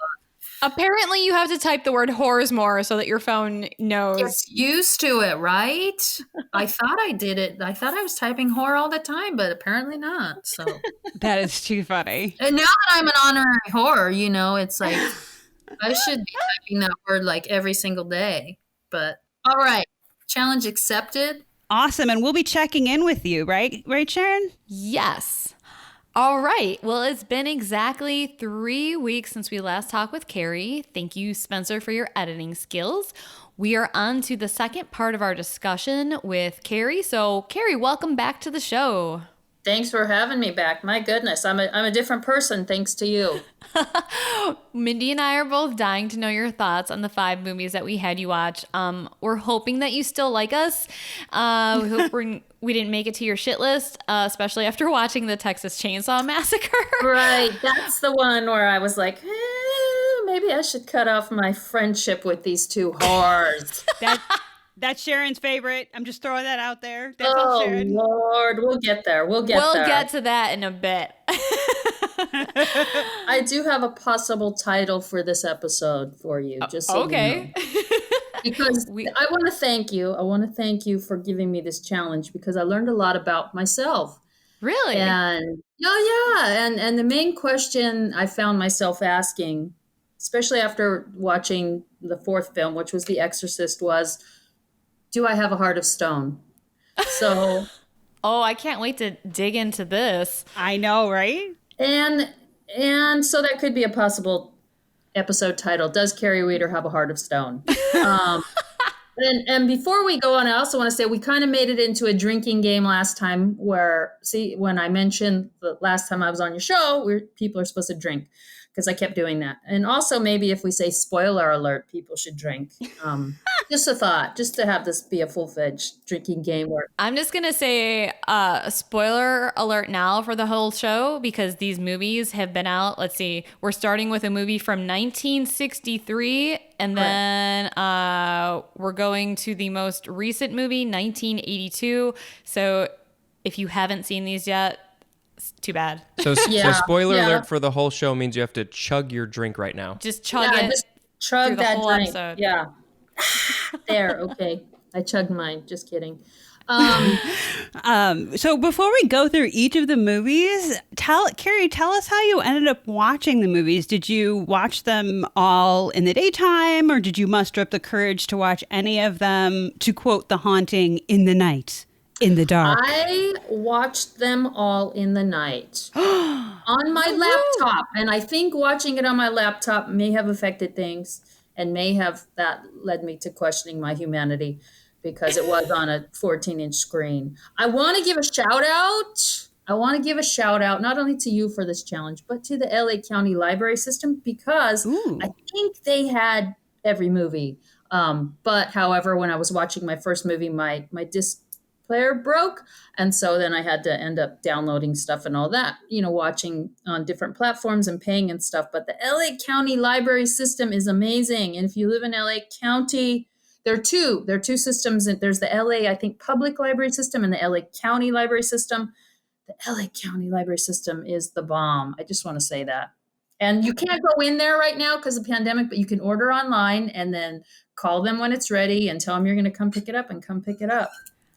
Apparently, you have to type the word horrors more so that your phone knows. Gets used to it, right? I thought I did it. I thought I was typing horror all the time, but apparently not. So That is too funny. and now that I'm an honorary horror, it's like I should be typing that word like every single day. But all right, challenge accepted. Awesome. And we'll be checking in with you, right? Right, Sharon? Yes. All right. Well, it's been exactly 3 weeks since we last talked with Kerry. Thank you, Spencer, for your editing skills. We are on to the second part of our discussion with Kerry. So, Kerry, welcome back to the show. Thanks for having me back. My goodness, I'm a different person thanks to you. Mindy and I are both dying to know your thoughts on the 5 movies that we had you watch. We're hoping that you still like us. We hope we didn't make it to your shit list, especially after watching the Texas Chainsaw Massacre. Right. That's the one where I was like, maybe I should cut off my friendship with these two whores. That's Sharon's favorite. I'm just throwing that out there. That's all Sharon. Lord, we'll get there. We'll get to that in a bit. I do have a possible title for this episode for you. Just so okay. You know. Because I want to thank you. I want to thank you for giving me this challenge because I learned a lot about myself. Really? And and the main question I found myself asking, especially after watching the 4th film, which was The Exorcist, was, do I have a heart of stone? So, oh, I can't wait to dig into this. I know, right? and so that could be a possible episode titled, Does Kerry Wieder Have a Heart of Stone? And before we go on, I also want to say we kind of made it into a drinking game last time where, see, when I mentioned the last time I was on your show, people are supposed to drink because I kept doing that. And also maybe if we say spoiler alert, people should drink. Just a thought, just to have this be a full-fledged drinking game. I'm just going to say spoiler alert now for the whole show because these movies have been out. Let's see. We're starting with a movie from 1963 and then we're going to the most recent movie, 1982. So if you haven't seen these yet, it's too bad. So spoiler alert for the whole show means you have to chug your drink right now. Just chug it. Just chug that drink. Episode. Yeah. There, okay. I chugged mine. Just kidding. So before we go through each of the movies, Kerry, tell us how you ended up watching the movies. Did you watch them all in the daytime, or did you muster up the courage to watch any of them, to quote The Haunting, in the night, in the dark? I watched them all in the night on my laptop, and I think watching it on my laptop may have affected things. And may have that led me to questioning my humanity because it was on a 14-inch screen. I want to give a shout out not only to you for this challenge, but to the LA County Library System because I think they had every movie. But however, when I was watching my first movie, my disc player broke. And so then I had to end up downloading stuff and all that, watching on different platforms and paying and stuff. But the LA County Library System is amazing. And if you live in LA County, there are two systems. There's the LA, I think, Public Library System and the LA County Library System. The LA County Library System is the bomb. I just want to say that. And you can't go in there right now because of the pandemic, but you can order online and then call them when it's ready and tell them you're going to come pick it up and come pick it up.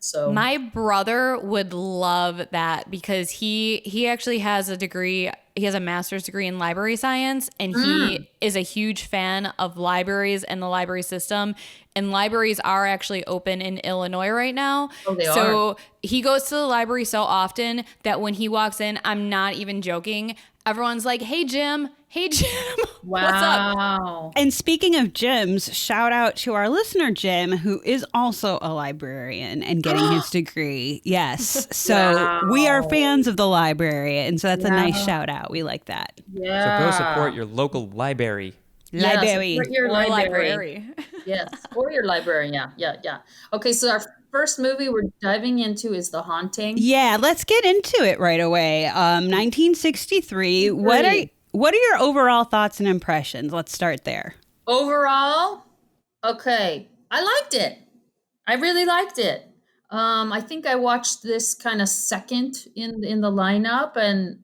So my brother would love that because he actually has a degree. He has a master's degree in library science, and he is a huge fan of libraries and the library system. And libraries are actually open in Illinois right now. Oh, they are. So he goes to the library so often that when he walks in, I'm not even joking, everyone's like, "Hey, Jim. Hey, Jim. Wow. What's up?" And speaking of gyms, shout out to our listener, Jim, who is also a librarian and getting his degree. Yes. So we are fans of the library. And so that's a nice shout out. We like that. Yeah. So go support your local library. Library. Support your library. Library. Yes. Or your library. Yeah. Okay. So our first movie we're diving into is The Haunting. Yeah. Let's get into it right away. 1963. What are your overall thoughts and impressions? Let's start there. Overall, okay, I liked it. I really liked it. I think I watched this kind of second in the lineup, and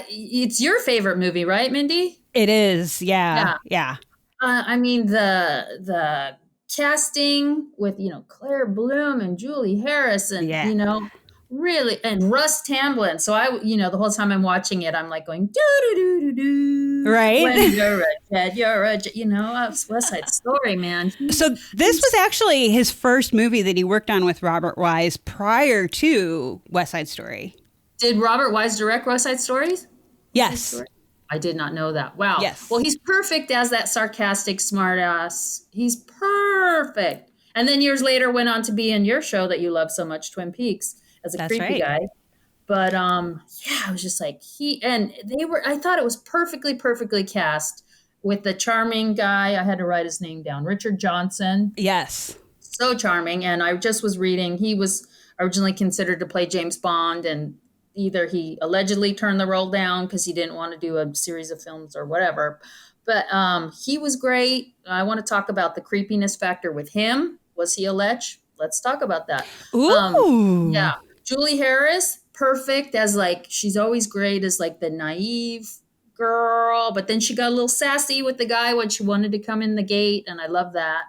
it's your favorite movie, right, Mindy? It is, yeah. I mean the casting with Claire Bloom and Julie Harris and really, and Russ Tamblyn. So I, the whole time I'm watching it, I'm like going do do do do do. Right. When you're a kid, West Side Story, man. So this was actually his first movie that he worked on with Robert Wise prior to West Side Story. Did Robert Wise direct West Side Stories? Yes. I did not know that. Wow. Yes. Well, he's perfect as that sarcastic smartass. He's perfect. And then years later went on to be in your show that you love so much, Twin Peaks, as a creepy guy. But I was just like, I thought it was perfectly cast with the charming guy. I had to write his name down, Richard Johnson. Yes. So charming. And I just was reading, he was originally considered to play James Bond, and either he allegedly turned the role down because he didn't want to do a series of films or whatever. But he was great. I want to talk about the creepiness factor with him. Was he a lech? Let's talk about that. Ooh. Yeah. Julie Harris, perfect as she's always great as the naive girl, but then she got a little sassy with the guy when she wanted to come in the gate, and I love that.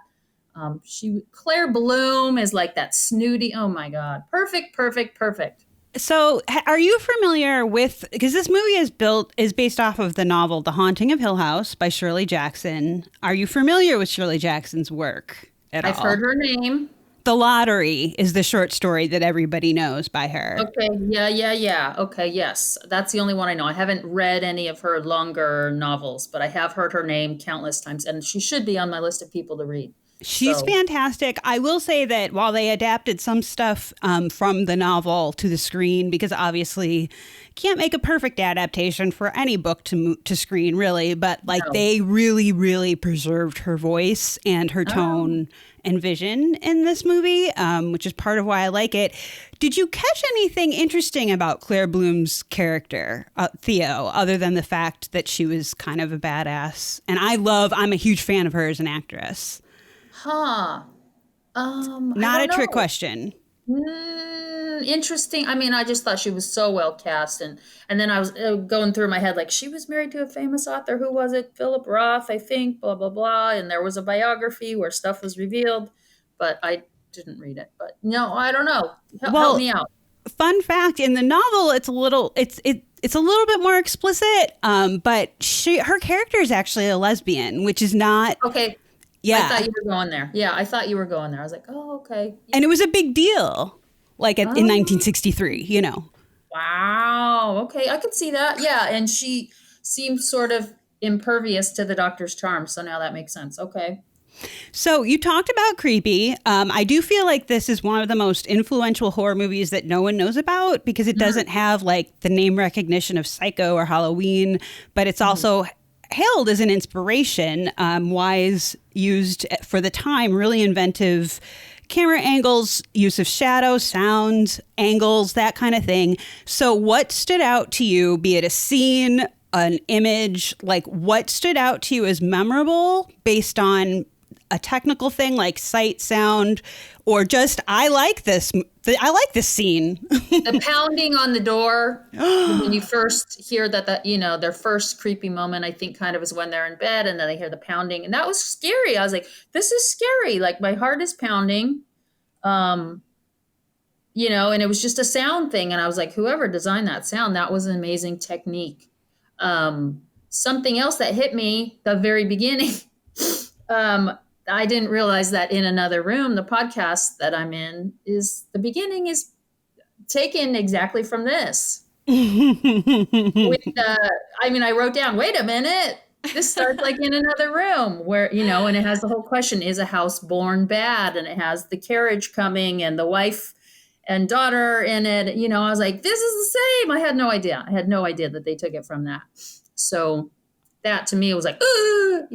Claire Bloom is that snooty, oh my God. Perfect. So are you familiar with, because this movie is based off of the novel The Haunting of Hill House by Shirley Jackson. Are you familiar with Shirley Jackson's work at all? I've heard her name. The Lottery is the short story that everybody knows by her. Okay. Yeah. Okay. Yes. That's the only one I know. I haven't read any of her longer novels, but I have heard her name countless times, and she should be on my list of people to read. She's fantastic. I will say that while they adapted some stuff from the novel to the screen, because obviously can't make a perfect adaptation for any book to screen, really, but they really, really preserved her voice and her tone and vision in this movie, which is part of why I like it. Did you catch anything interesting about Claire Bloom's character, Theo, other than the fact that she was kind of a badass? And I'm a huge fan of her as an actress. Huh. Not a trick question. Interesting. I mean, I just thought she was so well cast, and then I was going through my head like, she was married to a famous author. Who was it? Philip Roth, I think. Blah blah blah. And there was a biography where stuff was revealed, but I didn't read it. But no, I don't know. Help me out. Fun fact: in the novel, it's a little bit more explicit. But her character is actually a lesbian, which is not okay. Yeah. I thought you were going there. Yeah, I thought you were going there. I was like, oh, okay. And it was a big deal, in 1963, Wow. Okay, I could see that. Yeah, and she seemed sort of impervious to the doctor's charm, so now that makes sense. Okay. So you talked about creepy. I do feel like this is one of the most influential horror movies that no one knows about because it doesn't have the name recognition of Psycho or Halloween, but it's also hailed as an inspiration. Wise used for the time really inventive camera angles, use of shadow, sound, angles, that kind of thing. So what stood out to you, be it a scene, an image, what stood out to you as memorable based on a technical thing like sight, sound, or just I like this scene. The pounding on the door when you first hear that their first creepy moment, I think kind of is when they're in bed and then they hear the pounding, and that was scary. I was like, this is scary. My heart is pounding. And it was just a sound thing, and I was like, whoever designed that sound, that was an amazing technique. Something else that hit me the very beginning. I didn't realize that In Another Room, the podcast that I'm in, the beginning is taken exactly from this. I wrote down, wait a minute, this starts In Another Room, where, and it has the whole question, is a house born bad? And it has the carriage coming and the wife and daughter in it. I was like, this is the same. I had no idea. that they took it from that. So that to me was like, ooh,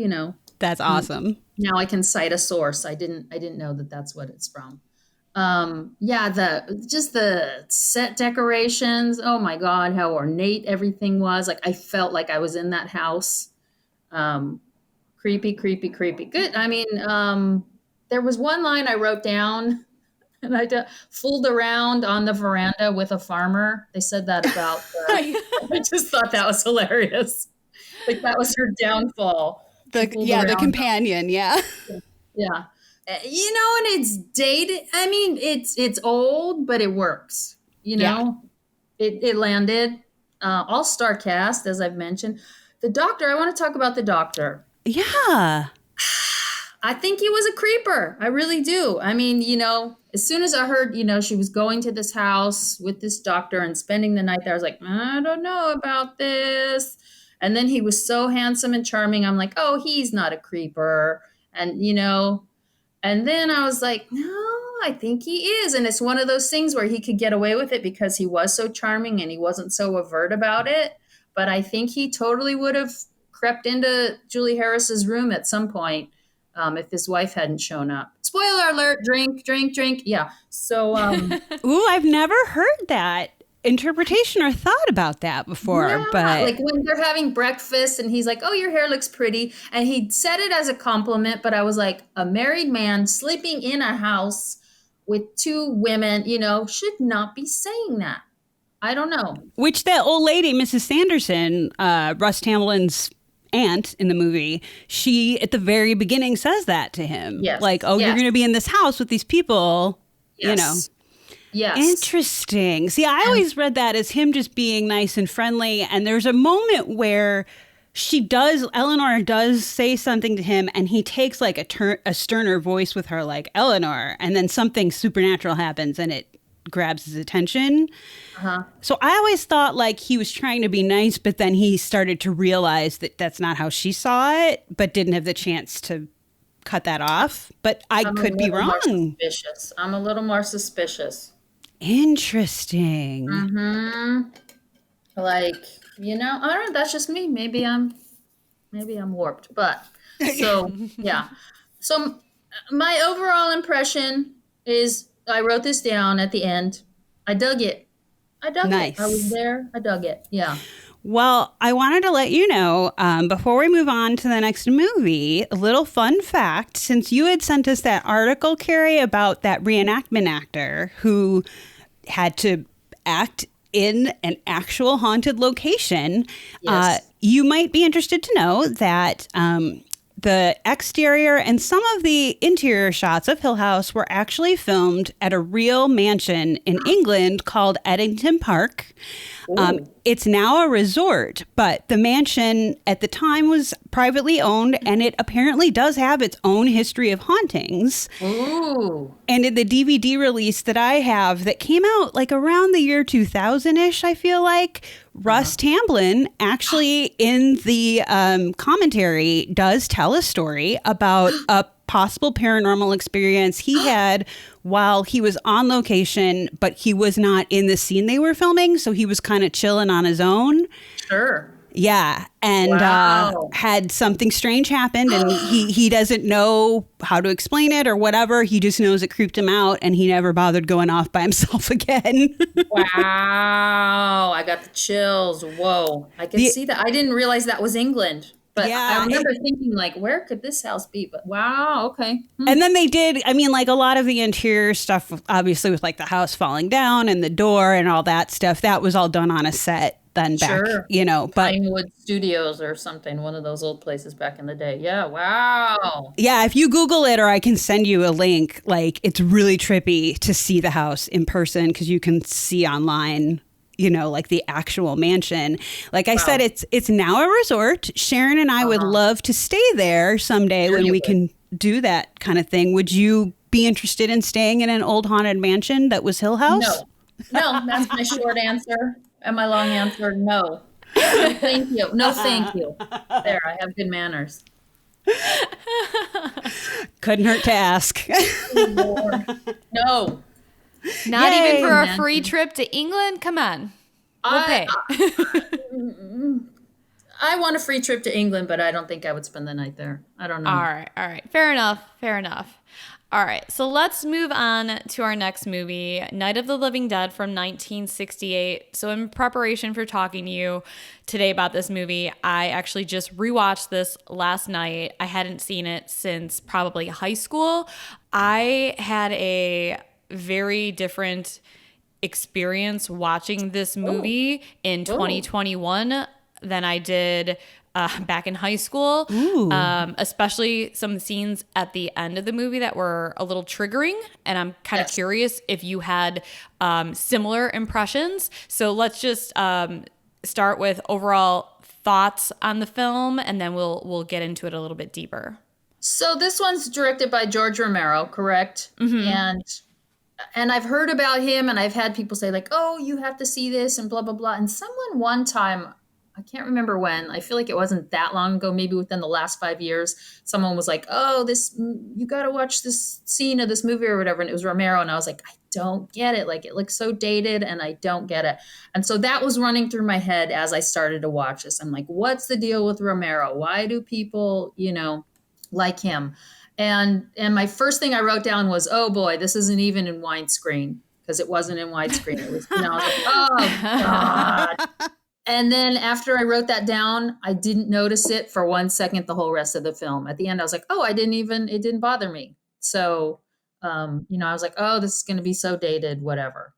That's awesome. Now I can cite a source. I didn't know that that's what it's from. The set decorations. Oh my God, how ornate everything was. I felt like I was in that house. Creepy. Good. I mean, there was one line I wrote down, and I fooled around on the veranda with a farmer. They said that about. I just thought that was hilarious. That was her downfall. The companion, yeah. Yeah. And it's dated. I mean, it's old, but it works. It landed. All-star cast, as I've mentioned. The doctor, I want to talk about the doctor. Yeah. I think he was a creeper. I really do. I mean, as soon as I heard, she was going to this house with this doctor and spending the night there, I was like, I don't know about this. And then he was so handsome and charming. I'm like, oh, he's not a creeper. And, and then I was like, no, I think he is. And it's one of those things where he could get away with it because he was so charming and he wasn't so overt about it. But I think he totally would have crept into Julie Harris's room at some point if his wife hadn't shown up. Spoiler alert, drink. Yeah. So, ooh, I've never heard that interpretation or thought about that before. Yeah, but when they're having breakfast and he's like, oh, your hair looks pretty. And he said it as a compliment, but I was like, a married man sleeping in a house with two women, should not be saying that. I don't know. Which that old lady, Mrs. Sanderson, Russ Tamlin's aunt in the movie, she at the very beginning says that to him. Yes. You're going to be in this house with these people, Yes. Yes. Interesting. See, I always read that as him just being nice and friendly. And there's a moment where Eleanor does say something to him, and he takes like a sterner voice with her, like, Eleanor, and then something supernatural happens and it grabs his attention. So I always thought like he was trying to be nice, but then he started to realize that that's not how she saw it, but didn't have the chance to cut that off. But I could be wrong. I'm a little more suspicious. Interesting. Like, I don't know, that's just me. Maybe I'm warped, but so yeah. So my overall impression is, I wrote this down at the end. I dug it. Nice. It. I was there. I dug it. Yeah. Well, I wanted to let you know, before we move on to the next movie, a little fun fact. Since you had sent us that article, Kerry, about that reenactment actor who had to act in an actual haunted location, Yes. you might be interested to know that the exterior and some of the interior shots of Hill House were actually filmed at a real mansion in England called Eddington Park. It's now a resort, but the mansion at the time was privately owned, and it apparently does have its own history of hauntings. Ooh. And in the DVD release that I have that came out like around the year 2000-ish, I feel like, Russ Tamblyn actually in the commentary does tell a story about a possible paranormal experience he had while he was on location, but he was not in the scene they were filming, so he was kind of chilling on his own. Sure. Yeah, and Wow. had something strange happen, and he doesn't know how to explain it or whatever. He just knows it creeped him out, and he never bothered going off by himself again. Wow. I got the chills. Whoa. I can see that. I didn't realize that was England. But Yeah, I remember thinking, like, where could this house be? But wow, okay. And then they did, I mean, like a lot of the interior stuff, obviously with like the house falling down and the door and all that stuff, that was all done on a set then back, Sure. but Pinewood Studios or something, one of those old places back in the day. Yeah, wow. yeah, if you Google it, or I can send you a link, like it's really trippy to see the house in person because you can see online, like the actual mansion. Like I said, it's now a resort. Sharon and I would love to stay there someday when we can do that kind of thing. Would you be interested in staying in an old haunted mansion that was Hill House? No, that's my short answer. And my long answer, no. No, thank you. No, thank you. There, I have good manners. Couldn't hurt to ask. Lord. No. Not Yay. even for a free trip to England? Come on. We'll pay. I want a free trip to England, but I don't think I would spend the night there. I don't know. All right. Fair enough. All right, so let's move on to our next movie, Night of the Living Dead from 1968. So in preparation for talking to you today about this movie, I actually just rewatched this last night. I hadn't seen it since probably high school. I had a very different experience watching this movie in 2021 than I did back in high school, especially some scenes at the end of the movie that were a little triggering. And I'm kind of curious if you had similar impressions. So let's just start with overall thoughts on the film, and then we'll get into it a little bit deeper. So this one's directed by George Romero, correct? Mm-hmm. And I've heard about him, and I've had people say like, "Oh, you have to see this," and blah blah blah. And someone one time, I can't remember when, I feel like it wasn't that long ago, maybe within the last 5 years, someone was like, "Oh, you got to watch this scene of this movie or whatever." And it was Romero. And I was like, I don't get it. Like, it looks so dated and I don't get it. And so that was running through my head as I started to watch this. I'm like, what's the deal with Romero? Why do people, like him? And my first thing I wrote down was, oh boy, this isn't even in widescreen, because it wasn't in widescreen. It was, I was like, oh God. And then after I wrote that down, I didn't notice it for 1 second the whole rest of the film. At the end, I was like, oh, it didn't bother me. So, I was like, oh, this is going to be so dated, whatever.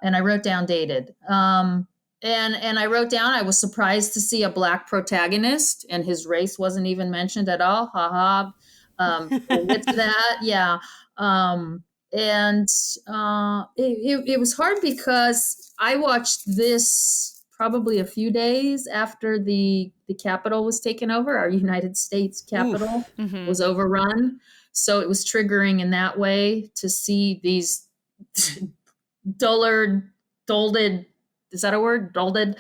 And I wrote down dated. And I wrote down, I was surprised to see a Black protagonist, and his race wasn't even mentioned at all. Ha ha. We'll get to that. Yeah. It was hard because I watched this probably a few days after the Capitol was taken over. Our United States Capitol was overrun. So it was triggering in that way to see these dolded, is that a word? Dolded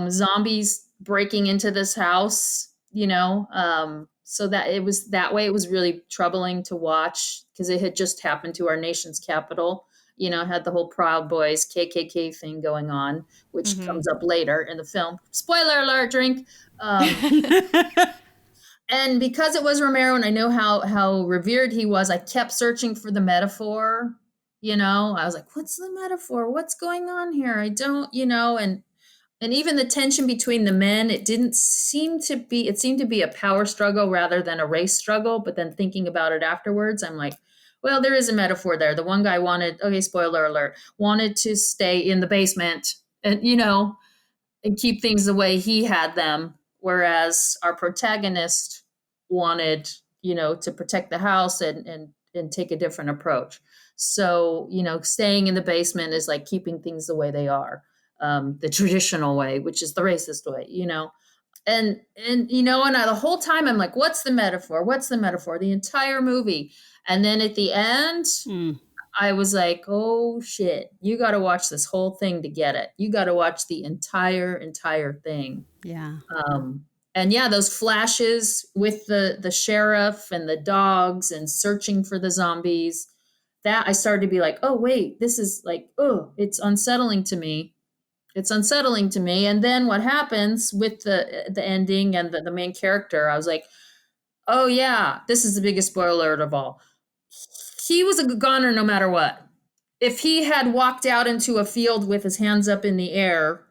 zombies breaking into this house, so that it was that way. It was really troubling to watch because it had just happened to our nation's capital. Had the whole Proud Boys KKK thing going on, which comes up later in the film. Spoiler alert, drink. And because it was Romero and I know how revered he was, I kept searching for the metaphor. I was like, what's the metaphor? What's going on here? I don't, and even the tension between the men, it seemed to be a power struggle rather than a race struggle. But then thinking about it afterwards, I'm like, well, there is a metaphor there. The one guy spoiler alert, wanted to stay in the basement and, and keep things the way he had them. Whereas our protagonist wanted, to protect the house and take a different approach. So, staying in the basement is like keeping things the way they are, the traditional way, which is the racist way, and the whole time I'm like, what's the metaphor? What's the metaphor? The entire movie. And then at the end, I was like, oh shit, you got to watch this whole thing to get it. You got to watch the entire thing. Yeah. And yeah, those flashes with the sheriff and the dogs and searching for the zombies, that I started to be like, oh wait, this is like, oh, it's unsettling to me. It's unsettling to me. And then what happens with the ending and the main character, I was like, oh yeah, this is the biggest spoiler of all. He was a goner no matter what. If he had walked out into a field with his hands up in the air,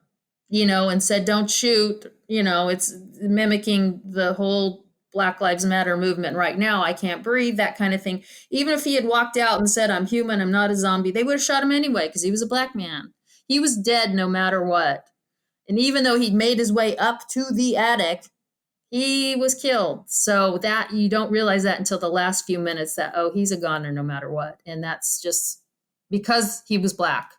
and said, don't shoot, it's mimicking the whole Black Lives Matter movement right now. I can't breathe, that kind of thing. Even if he had walked out and said, I'm human, I'm not a zombie, they would have shot him anyway because he was a black man. He was dead no matter what. And even though he'd made his way up to the attic, he was killed. So that you don't realize that until the last few minutes that, oh, he's a goner no matter what. And that's just because he was black.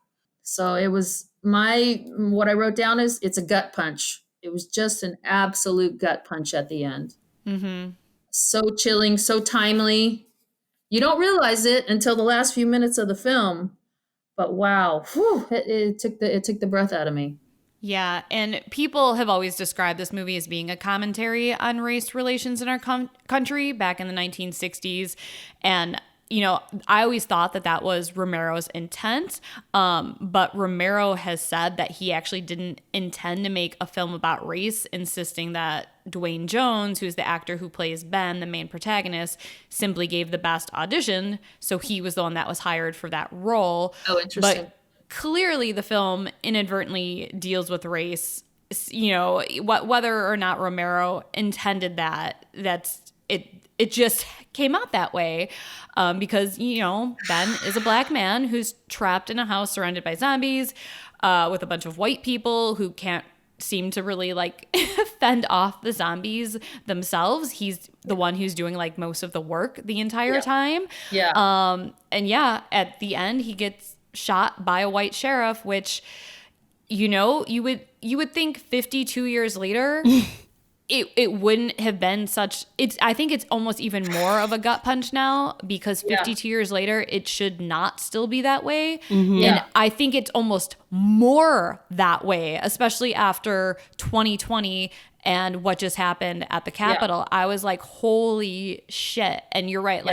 So it was what I wrote down is it's a gut punch. It was just an absolute gut punch at the end. So chilling, so timely. You don't realize it until the last few minutes of the film. But wow, it took the breath out of me. Yeah, and people have always described this movie as being a commentary on race relations in our country back in the 1960s. And, I always thought that was Romero's intent. But Romero has said that he actually didn't intend to make a film about race, insisting that Dwayne Jones, who's the actor who plays Ben, the main protagonist, simply gave the best audition. So he was the one that was hired for that role. Oh, interesting. But clearly the film inadvertently deals with race, whether or not Romero intended that's it just came out that way because Ben is a black man who's trapped in a house surrounded by zombies with a bunch of white people who can't seem to really fend off the zombies themselves. He's the one who's doing most of the work the entire time. And at the end he gets shot by a white sheriff, which you would think 52 years later it wouldn't have been such. I think it's almost even more of a gut punch now because 52 years later it should not still be that way. And I think it's almost more that way, especially after 2020 and what just happened at the Capitol. I was like, holy shit. And you're right.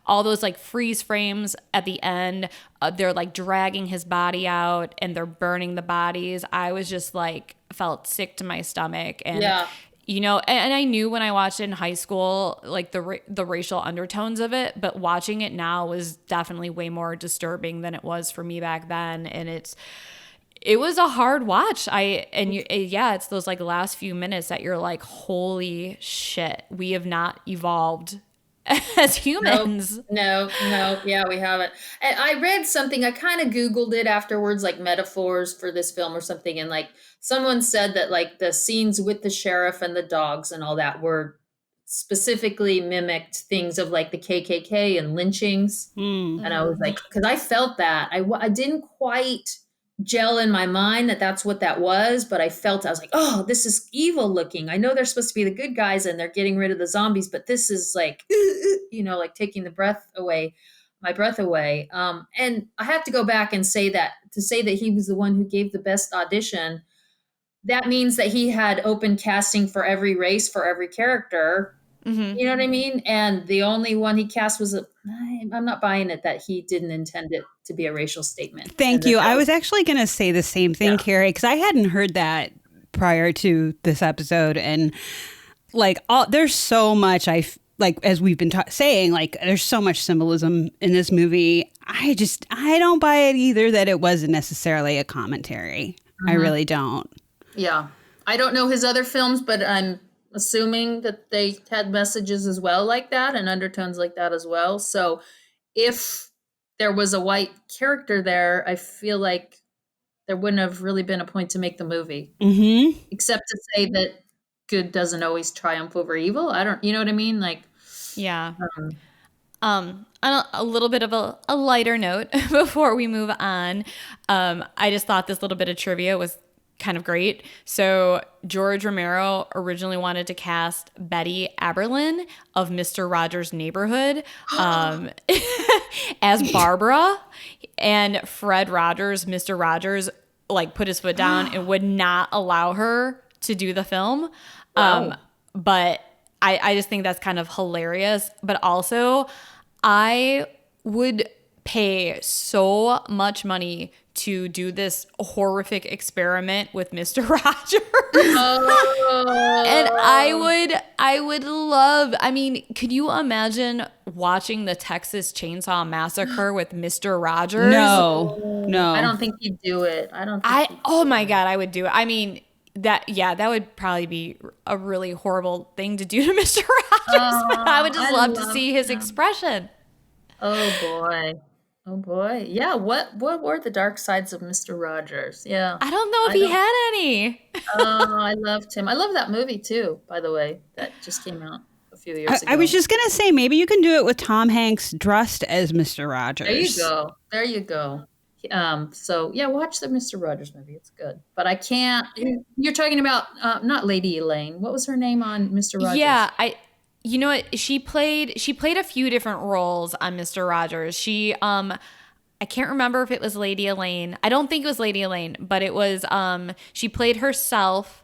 All those freeze frames at the end, they're dragging his body out and they're burning the bodies. I was just felt sick to my stomach. And and I knew when I watched it in high school, the racial undertones of it, but watching it now was definitely way more disturbing than it was for me back then. And it was a hard watch. It's those last few minutes that you're like, holy shit, we have not evolved as humans. No, yeah, we haven't. And I read something, I kind of Googled it afterwards, metaphors for this film or something. And someone said that the scenes with the sheriff and the dogs and all that were specifically mimicked things of the KKK and lynchings. And I was like, because I felt that. I didn't quite gel in my mind that that's what that was, but I was like, oh, this is evil looking. I know they're supposed to be the good guys and they're getting rid of the zombies, but this is like, like taking my breath away. And I have to go back and say that he was the one who gave the best audition, that means that he had open casting for every race, for every character. You know what I mean? And the only one he cast was I'm not buying it that he didn't intend it to be a racial statement. Thank you. I was actually going to say the same thing, Kerry, because I hadn't heard that prior to this episode. And like, there's so much as we've been saying, like, there's so much symbolism in this movie. I don't buy it either that it wasn't necessarily a commentary. I really don't. Yeah. I don't know his other films, but I'm assuming that they had messages as well like that and undertones like that as well. So if there was a white character there, I feel like there wouldn't have really been a point to make the movie. Except to say that good doesn't always triumph over evil. You know what I mean? Like, yeah. On a little bit of a lighter note before we move on, I just thought this little bit of trivia was kind of great. So George Romero originally wanted to cast Betty Aberlin of Mr. Rogers' Neighborhood as Barbara, and Fred Rogers, Mr. Rogers, like put his foot down and would not allow her to do the film. Wow. But I just think that's kind of hilarious. But also, I would pay so much money to do this horrific experiment with Mr. Rogers. And I would love, I mean, could you imagine watching the Texas Chainsaw Massacre with Mr. Rogers? No. I don't think he'd do it. Oh my God, I would do it. I mean, that would probably be a really horrible thing to do to Mr. Rogers. But I would just love to see his expression. Oh boy. Yeah. What were the dark sides of Mr. Rogers? Yeah. I don't know if he had any. I loved him. I love that movie too, by the way. That just came out a few years ago. I was just going to say, maybe you can do it with Tom Hanks dressed as Mr. Rogers. There you go. So yeah, watch the Mr. Rogers movie. It's good. But I can't, you're talking about, not Lady Elaine. What was her name on Mr. Rogers? Yeah. You know what? She played a few different roles on Mr. Rogers. She I can't remember if it was Lady Elaine. I don't think it was Lady Elaine, but it was she played herself.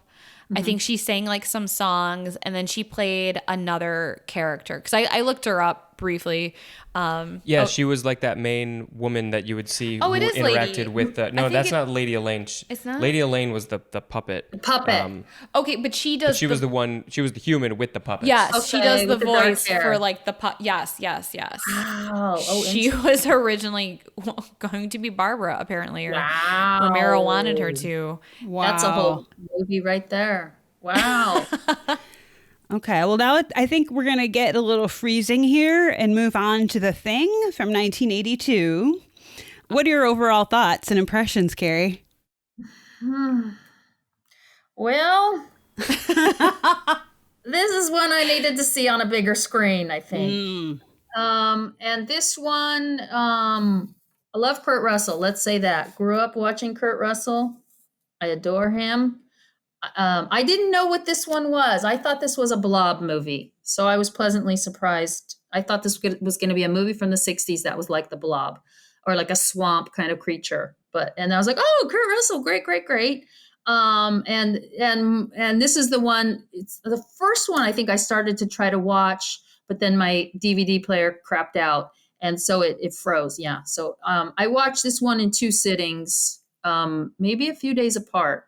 I think she sang like some songs, and then she played another character. Because I looked her up briefly. She was like that main woman that you would see who interacted with. No, that's not Lady Elaine. It's not. Lady Elaine was the puppet. Okay, but she does. But she was the one. She was the human with the puppets. Yes, okay, she does the voice for like the Yes. Oh, she was originally going to be Barbara, apparently, or Romero wanted her to. Wow, that's a whole movie right there. Wow. Okay, well, now I think we're going to get a little freezing here and move on to The Thing from 1982. What are your overall thoughts and impressions, Kerry? Well, this is one I needed to see on a bigger screen, I think. And this one, I love Kurt Russell. Let's say that. Grew up watching Kurt Russell. I adore him. I didn't know what this one was. I thought this was a Blob movie, so I was pleasantly surprised. I thought this was going to be a movie from the 60s that was like the Blob, or like a swamp kind of creature. And I was like, oh, Kurt Russell, great. And this is the one. It's the first one I think I started to try to watch, but then my DVD player crapped out, and so it froze. Yeah, so I watched this one in 2 sittings, maybe a few days apart.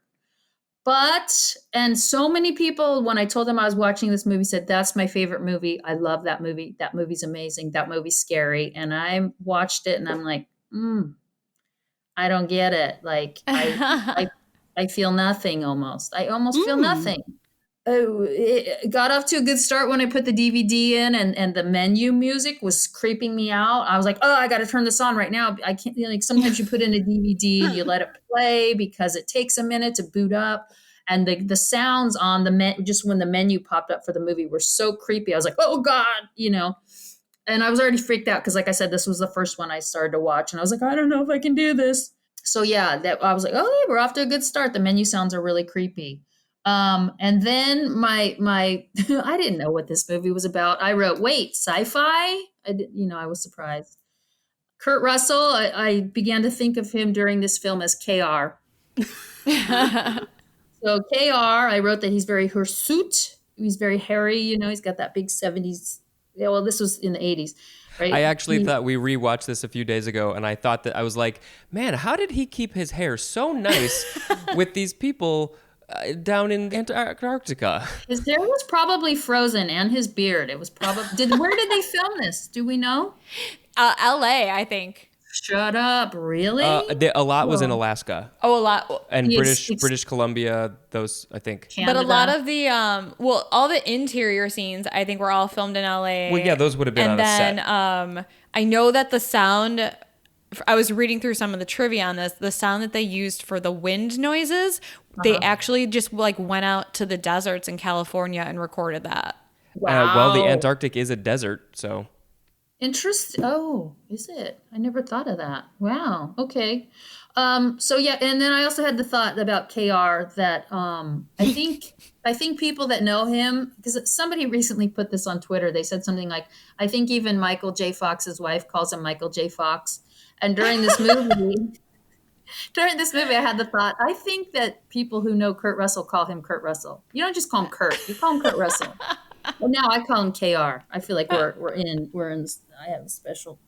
And so many people, when I told them I was watching this movie, said, that's my favorite movie. I love that movie. That movie's amazing. That movie's scary. And I watched it and I'm like, I don't get it. Like, I feel nothing almost. I almost feel nothing. It got off to a good start when I put the DVD in, and the menu music was creeping me out. I was like, oh, I got to turn this on right now. I can't, like, sometimes you put in a DVD and you let it play because it takes a minute to boot up. And the sounds on just when the menu popped up for the movie were so creepy. I was like, oh God, and I was already freaked out. Cause like I said, this was the first one I started to watch and I was like, I don't know if I can do this. So yeah, that I was like, oh, yeah, we're off to a good start. The menu sounds are really creepy. And then my I didn't know what this movie was about. I wrote, wait, sci-fi? I was surprised. Kurt Russell, I began to think of him during this film as KR. So KR, I wrote that he's very hirsute. He's very hairy, he's got that big 70s. Yeah, well, this was in the 80s, right? I actually thought we rewatched this a few days ago, and I thought that I was like, man, how did he keep his hair so nice with these people down in Antarctica? His hair was probably frozen, and his beard. It was probably. Where did they film this? Do we know? L.A., I think. Shut up! Really? A lot was in Alaska. Oh, a lot. And British Columbia, those, I think. Canada. But a lot of the, all the interior scenes, I think, were all filmed in LA. Well, yeah, those would have been on a set. And then I know that the sound, I was reading through some of the trivia on this, the sound that they used for the wind noises, they actually just went out to the deserts in California and recorded that. Wow. Well, the Antarctic is a desert, so... Interesting. Oh, is it? I never thought of that. Wow. Okay. So yeah, and then I also had the thought about KR that I think people that know him, because somebody recently put this on Twitter, they said something like, I think even Michael J. Fox's wife calls him Michael J. Fox. And during this movie, I had the thought, I think that people who know Kurt Russell call him Kurt Russell. You don't just call him Kurt, you call him Kurt Russell. Well, now I call him KR. I feel like we're in. I have a special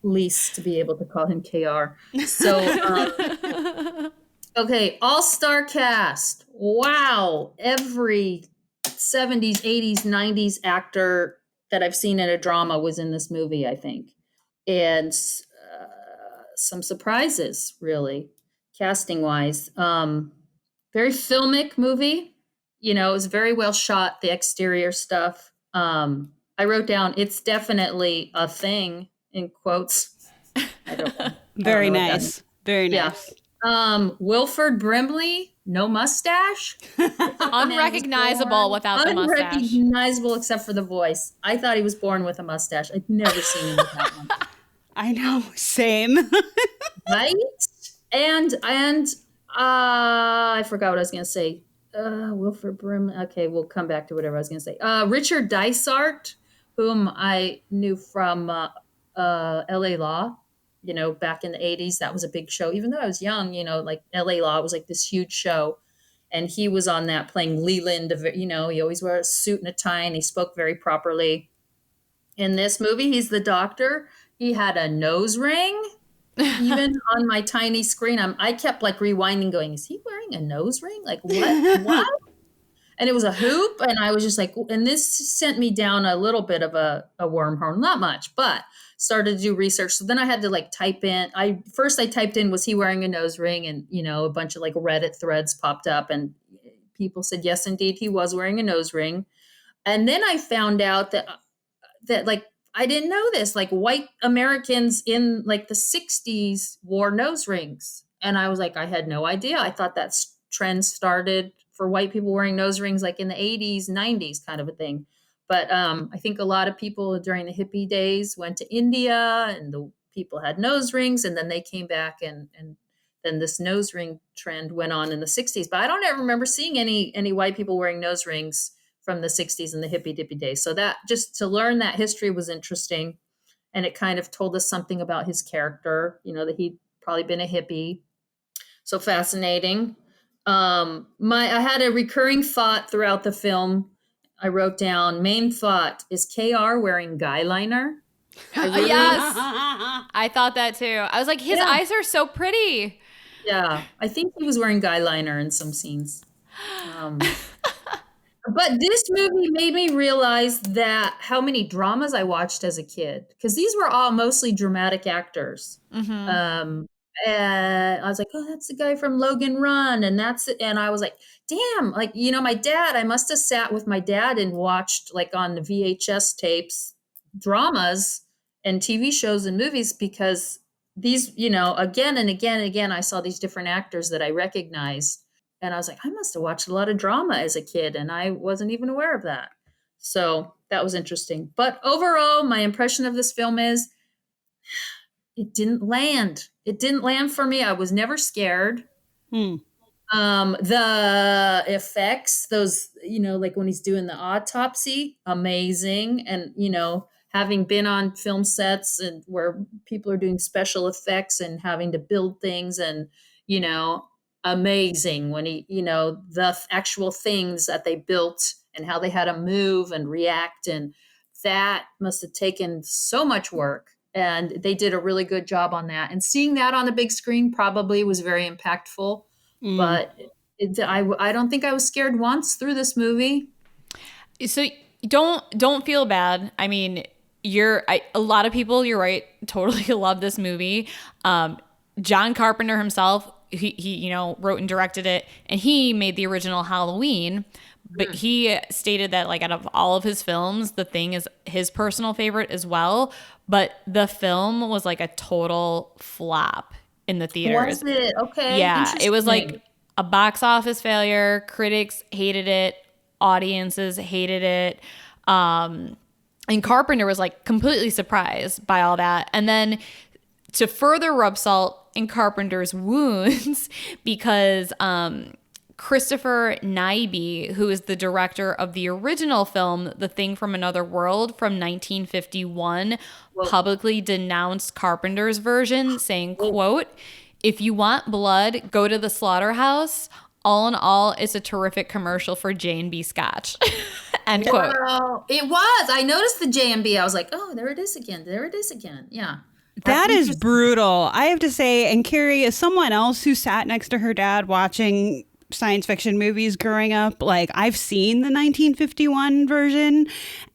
lease to be able to call him KR. So, okay, all-star cast. Wow, every 70s, 80s, 90s actor that I've seen in a drama was in this movie, I think, and some surprises, really, casting-wise. Very filmic movie. It was very well shot, the exterior stuff. I wrote down, it's definitely a thing, in quotes. Very nice. Very nice. Wilford Brimley, no mustache. Unrecognizable without the mustache. Unrecognizable except for the voice. I thought he was born with a mustache. I'd never seen him with that one. I know, same. Right? And I forgot what I was going to say. Wilford Brimley. Okay, we'll come back to whatever I was going to say. Richard Dysart, whom I knew from L.A. Law, back in the 80s. That was a big show. Even though I was young, like L.A. Law was like this huge show. And he was on that playing Leland. He always wore a suit and a tie, and he spoke very properly. In this movie, he's the doctor. He had a nose ring. Even on my tiny screen, I kept rewinding, going, is he wearing a nose ring? Like, what? And it was a hoop. And I was just like, and this sent me down a little bit of a wormhole, not much, but started to do research. So then I had to type in, I typed in, was he wearing a nose ring? And, a bunch of Reddit threads popped up and people said, yes, indeed, he was wearing a nose ring. And then I found out that I didn't know this. White Americans in the 60s wore nose rings. And I was like, I had no idea. I thought that trend started for white people wearing nose rings in the 80s, 90s kind of a thing. But I think a lot of people during the hippie days went to India and the people had nose rings, and then they came back and then this nose ring trend went on in the 60s. But I don't ever remember seeing any white people wearing nose rings from the 60s and the hippie dippy days. So that just to learn that history was interesting. And it kind of told us something about his character, that he'd probably been a hippie. So fascinating. I had a recurring thought throughout the film. I wrote down, main thought, is KR wearing guy liner? Yes. I thought that too. I was like, his eyes are so pretty. Yeah. I think he was wearing guy liner in some scenes. But this movie made me realize that how many dramas I watched as a kid, because these were all mostly dramatic actors. Mm-hmm. And I was like, oh, that's the guy from Logan Run. And that's it. And I was like, damn, my dad, I must have sat with my dad and watched on the VHS tapes, dramas and TV shows and movies, because these, again and again and again, I saw these different actors that I recognized. And I was like, I must have watched a lot of drama as a kid, and I wasn't even aware of that. So that was interesting. But overall, my impression of this film is it didn't land. It didn't land for me. I was never scared. Hmm. The effects, those, like when he's doing the autopsy, amazing. And, having been on film sets and where people are doing special effects and having to build things and, amazing when the actual things that they built and how they had to move and react. And that must have taken so much work. And they did a really good job on that. And seeing that on the big screen probably was very impactful. But I don't think I was scared once through this movie. So don't feel bad. I mean, a lot of people, you're right, totally love this movie. John Carpenter himself, he wrote and directed it, and he made the original Halloween. But he stated that, like, out of all of his films, The Thing is his personal favorite as well. But the film was like a total flop in the theaters. Was it? Okay. Yeah, it was like a box office failure. Critics hated it. Audiences hated it. And Carpenter was like completely surprised by all that. And then to further rub salt in Carpenter's wounds, because Christopher Nyby, who is the director of the original film, The Thing from Another World from 1951, publicly denounced Carpenter's version, saying, quote, "If you want blood, go to the slaughterhouse. All in all, it's a terrific commercial for J&B Scotch." End quote. It was. I noticed the J&B. I was like, oh, there it is again. There it is again. Yeah. That is brutal, I have to say. And Kerry, as someone else who sat next to her dad watching science fiction movies growing up, like, I've seen the 1951 version,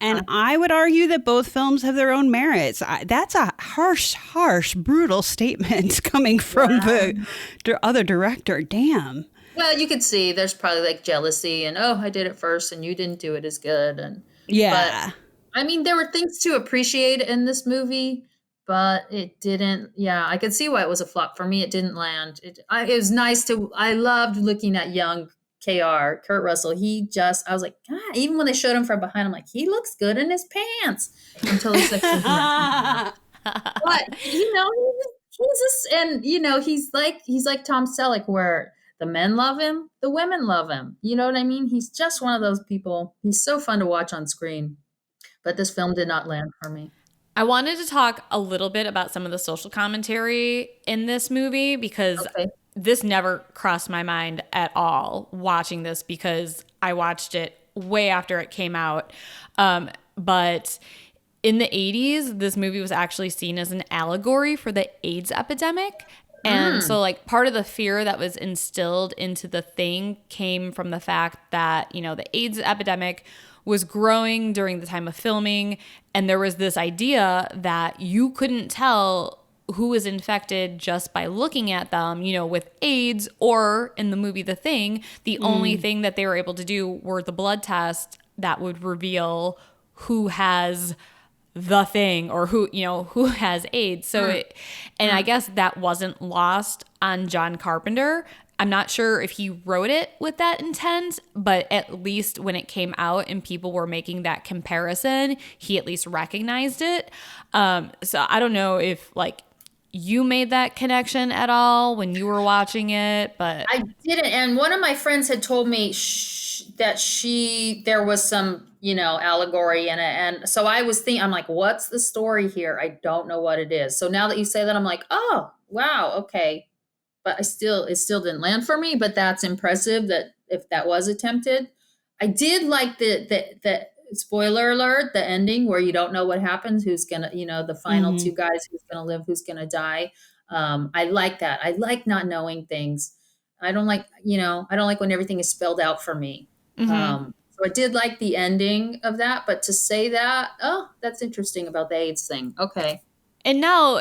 and I would argue that both films have their own merits. That's a harsh, brutal statement coming from the other director. Damn. Well, you could see there's probably like jealousy and, oh, I did it first and you didn't do it as good. And yeah. But, I mean, there were things to appreciate in this movie, but it didn't. Yeah, I could see why it was a flop. For me, it didn't land. It was nice I loved looking at young Kurt Russell. I was like, God, even when they showed him from behind, I'm like, he looks good in his pants. Until he's like, but, he's just, and, he's like Tom Selleck, where the men love him, the women love him. You know what I mean? He's just one of those people. He's so fun to watch on screen. But this film did not land for me. I wanted to talk a little bit about some of the social commentary in this movie, because this never crossed my mind at all watching this, because I watched it way after it came out. But in the 80s, this movie was actually seen as an allegory for the AIDS epidemic. And so, like, part of the fear that was instilled into The Thing came from the fact that, the AIDS epidemic was growing during the time of filming. And there was this idea that you couldn't tell who was infected just by looking at them, with AIDS, or in the movie The Thing, the only thing that they were able to do were the blood tests that would reveal who has the thing, or who has AIDS. So I guess that wasn't lost on John Carpenter. I'm not sure if he wrote it with that intent, but at least when it came out and people were making that comparison, he at least recognized it. So I don't know if, like, you made that connection at all when you were watching it, but I didn't. And one of my friends had told me that there was some, allegory in it. And so I was thinking, I'm like, what's the story here? I don't know what it is. So now that you say that, I'm like, oh, wow. Okay. But it still didn't land for me, but that's impressive that if that was attempted. I did like the spoiler alert, the ending where you don't know what happens, who's gonna, the final two guys, who's gonna live, who's gonna die. I like that. I like not knowing things. I don't like when everything is spelled out for me. So I did like the ending of that, but to say that, oh, that's interesting about the AIDS thing. Okay. And now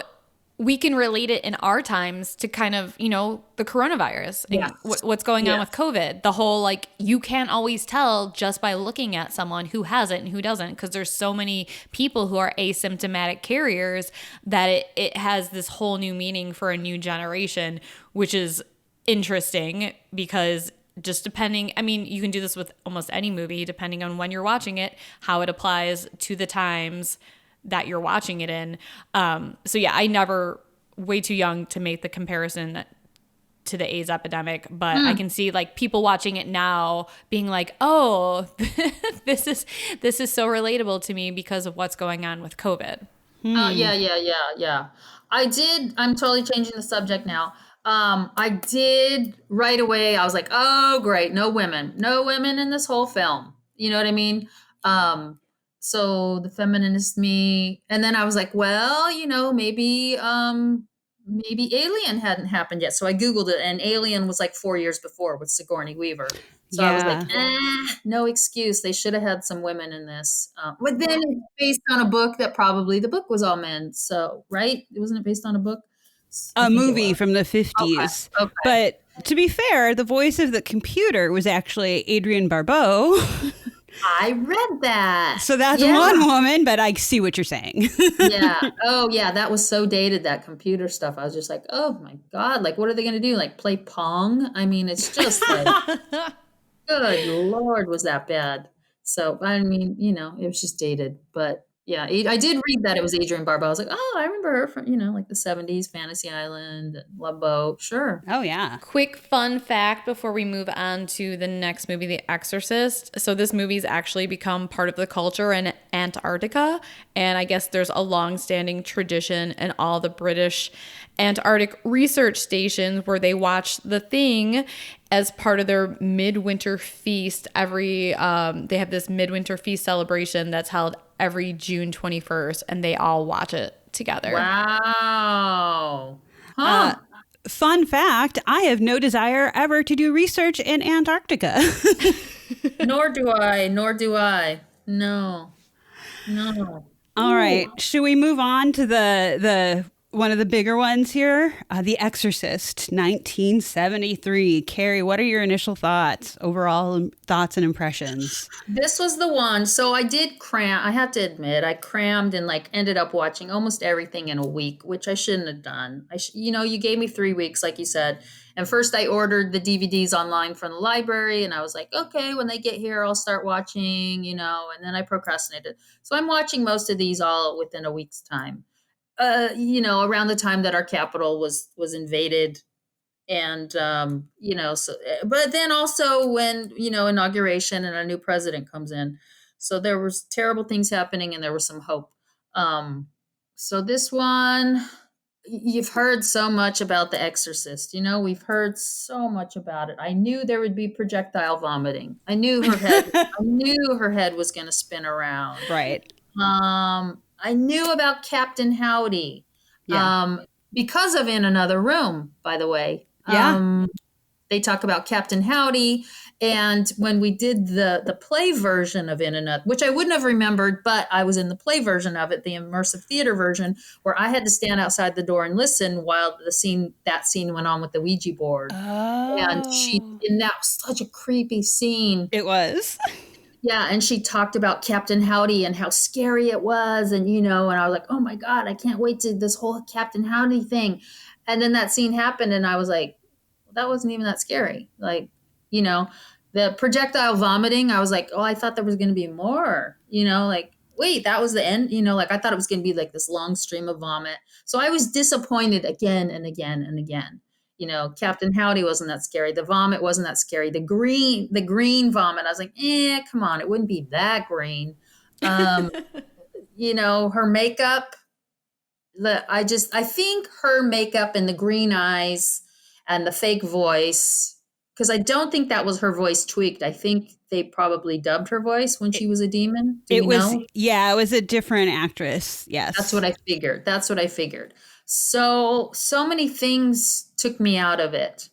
we can relate it in our times to kind of, the coronavirus and what's going on with COVID. The whole, like, you can't always tell just by looking at someone who has it and who doesn't, because there's so many people who are asymptomatic carriers that it has this whole new meaning for a new generation, which is interesting, because just depending, I mean, you can do this with almost any movie, depending on when you're watching it, how it applies to the times that you're watching it in. So yeah, I never way too young to make the comparison to the AIDS epidemic, but I can see like people watching it now being like, oh, this is so relatable to me because of what's going on with COVID. Yeah. I'm totally changing the subject now. I did right away. I was like, oh, great. No women in this whole film. You know what I mean? So the feminist me, and then I was like, well, maybe Alien hadn't happened yet. So I Googled it, and Alien was like 4 years before with Sigourney Weaver. So I was like, no excuse. They should have had some women in this. But then it's based on a book that probably the book was all men. So, right? Wasn't it based on a book? A movie from the 50s. Okay. But to be fair, the voice of the computer was actually Adrienne Barbeau. I read that. So that's one woman, but I see what you're saying. Yeah. Oh, yeah. That was so dated, that computer stuff. I was just like, oh, my God. Like, what are they going to do? Like, play Pong? I mean, it's just like, good Lord, was that bad. So, I mean, it was just dated. But, yeah, I did read that it was Adrienne Barbeau. I was like, oh, I remember her from, like the 70s, Fantasy Island, Love Boat. Sure. Oh, yeah. Quick fun fact before we move on to the next movie, The Exorcist. So this movie's actually become part of the culture in Antarctica. And I guess there's a long-standing tradition in all the British Antarctic research stations where they watch The Thing as part of their midwinter feast. They have this midwinter feast celebration that's held every June 21st, and they all watch it together. Wow. Huh. Fun fact, I have no desire ever to do research in Antarctica. Nor do I. No. All right. Should we move on to the one of the bigger ones here? The Exorcist, 1973. Kerry, what are your initial thoughts, overall thoughts and impressions? This was the one. So I did cram. I have to admit, I crammed and ended up watching almost everything in a week, which I shouldn't have done. You gave me 3 weeks, like you said. And first I ordered the DVDs online from the library, and I was like, okay, when they get here, I'll start watching, and then I procrastinated. So I'm watching most of these all within a week's time. Around the time that our capital was invaded, and so, but then also when inauguration and a new president comes in, so there was terrible things happening, and there was some hope. So this one, you've heard so much about The Exorcist. We've heard so much about it. I knew there would be projectile vomiting. I knew her head was going to spin around. Right. I knew about Captain Howdy, because of In Another Room, by the way. Yeah. They talk about Captain Howdy, and when we did the play version of In Another, which I wouldn't have remembered, but I was in the play version of it, the immersive theater version, where I had to stand outside the door and listen while that scene went on with the Ouija board. Oh. And that was such a creepy scene. It was. Yeah, and she talked about Captain Howdy and how scary it was, and and I was like, oh my God, I can't wait to this whole Captain Howdy thing. And then that scene happened, and I was like, well, that wasn't even that scary. The projectile vomiting, I was like, oh, I thought there was going to be more. Wait, that was the end. I thought it was going to be like this long stream of vomit. So I was disappointed again and again and again. Captain Howdy wasn't that scary. The vomit wasn't that scary. The green vomit, I was like, come on, it wouldn't be that green. Her makeup, I think her makeup and the green eyes and the fake voice, because I don't think that was her voice tweaked. I think they probably dubbed her voice when she was a demon. It was a different actress. Yes. That's what I figured. So many things took me out of it.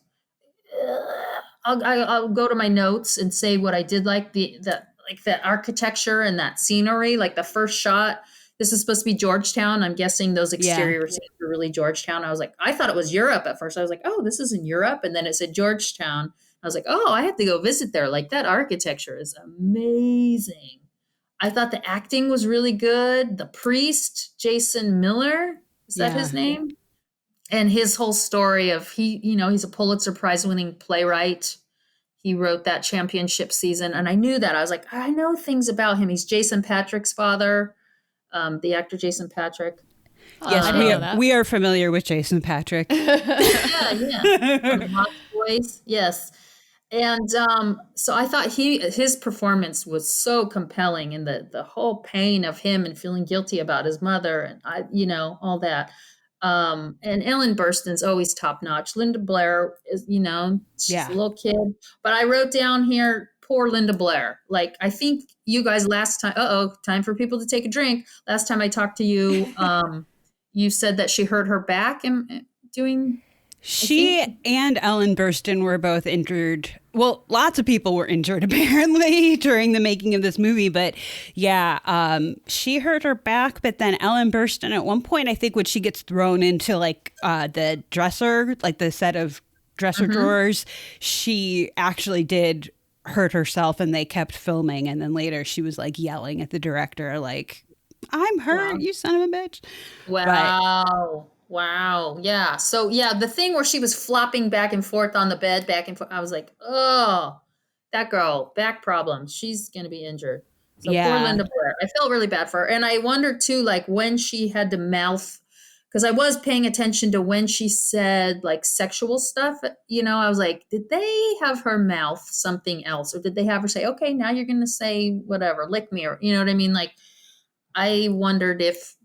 I'll go to my notes and say what I did like, the architecture and that scenery, like the first shot. This is supposed to be Georgetown. I'm guessing those exterior scenes were really Georgetown. I thought it was Europe at first. I was like, oh, this isn't Europe. And then it said Georgetown. I was like, oh, I have to go visit there. Like, that architecture is amazing. I thought the acting was really good. The priest, Jason Miller, is that his name? And his whole story of he's a Pulitzer Prize winning playwright. He wrote that Championship Season. And I knew that. I was like, I know things about him. He's Jason Patrick's father, the actor Jason Patrick. Yes, I didn't know that. we are familiar with Jason Patrick. Yeah. From Lost Boys, yes. And so I thought his performance was so compelling, and the whole pain of him and feeling guilty about his mother, and all that. And Ellen Burstyn's always top notch. Linda Blair is, she's a little kid, but I wrote down here, poor Linda Blair. Like, I think you guys last time, time for people to take a drink. Last time I talked to you, you said that she hurt her back and doing. She and Ellen Burstyn were both injured. Well, lots of people were injured apparently during the making of this movie. But yeah, she hurt her back. But then Ellen Burstyn at one point, I think when she gets thrown into like the dresser, like the set of dresser drawers, she actually did hurt herself, and they kept filming. And then later she was like yelling at the director, like, "I'm hurt, you son of a bitch." Wow. Wow. Yeah. So yeah, the thing where she was flopping back and forth on the bed, back and forth, I was like, oh, that girl, back problems. She's going to be injured. So poor Linda Blair. I felt really bad for her. And I wondered too, like when she had to mouth, because I was paying attention to when she said like sexual stuff, I was like, did they have her mouth something else? Or did they have her say, okay, now you're going to say whatever, lick me, or, you know what I mean? Like, I wondered if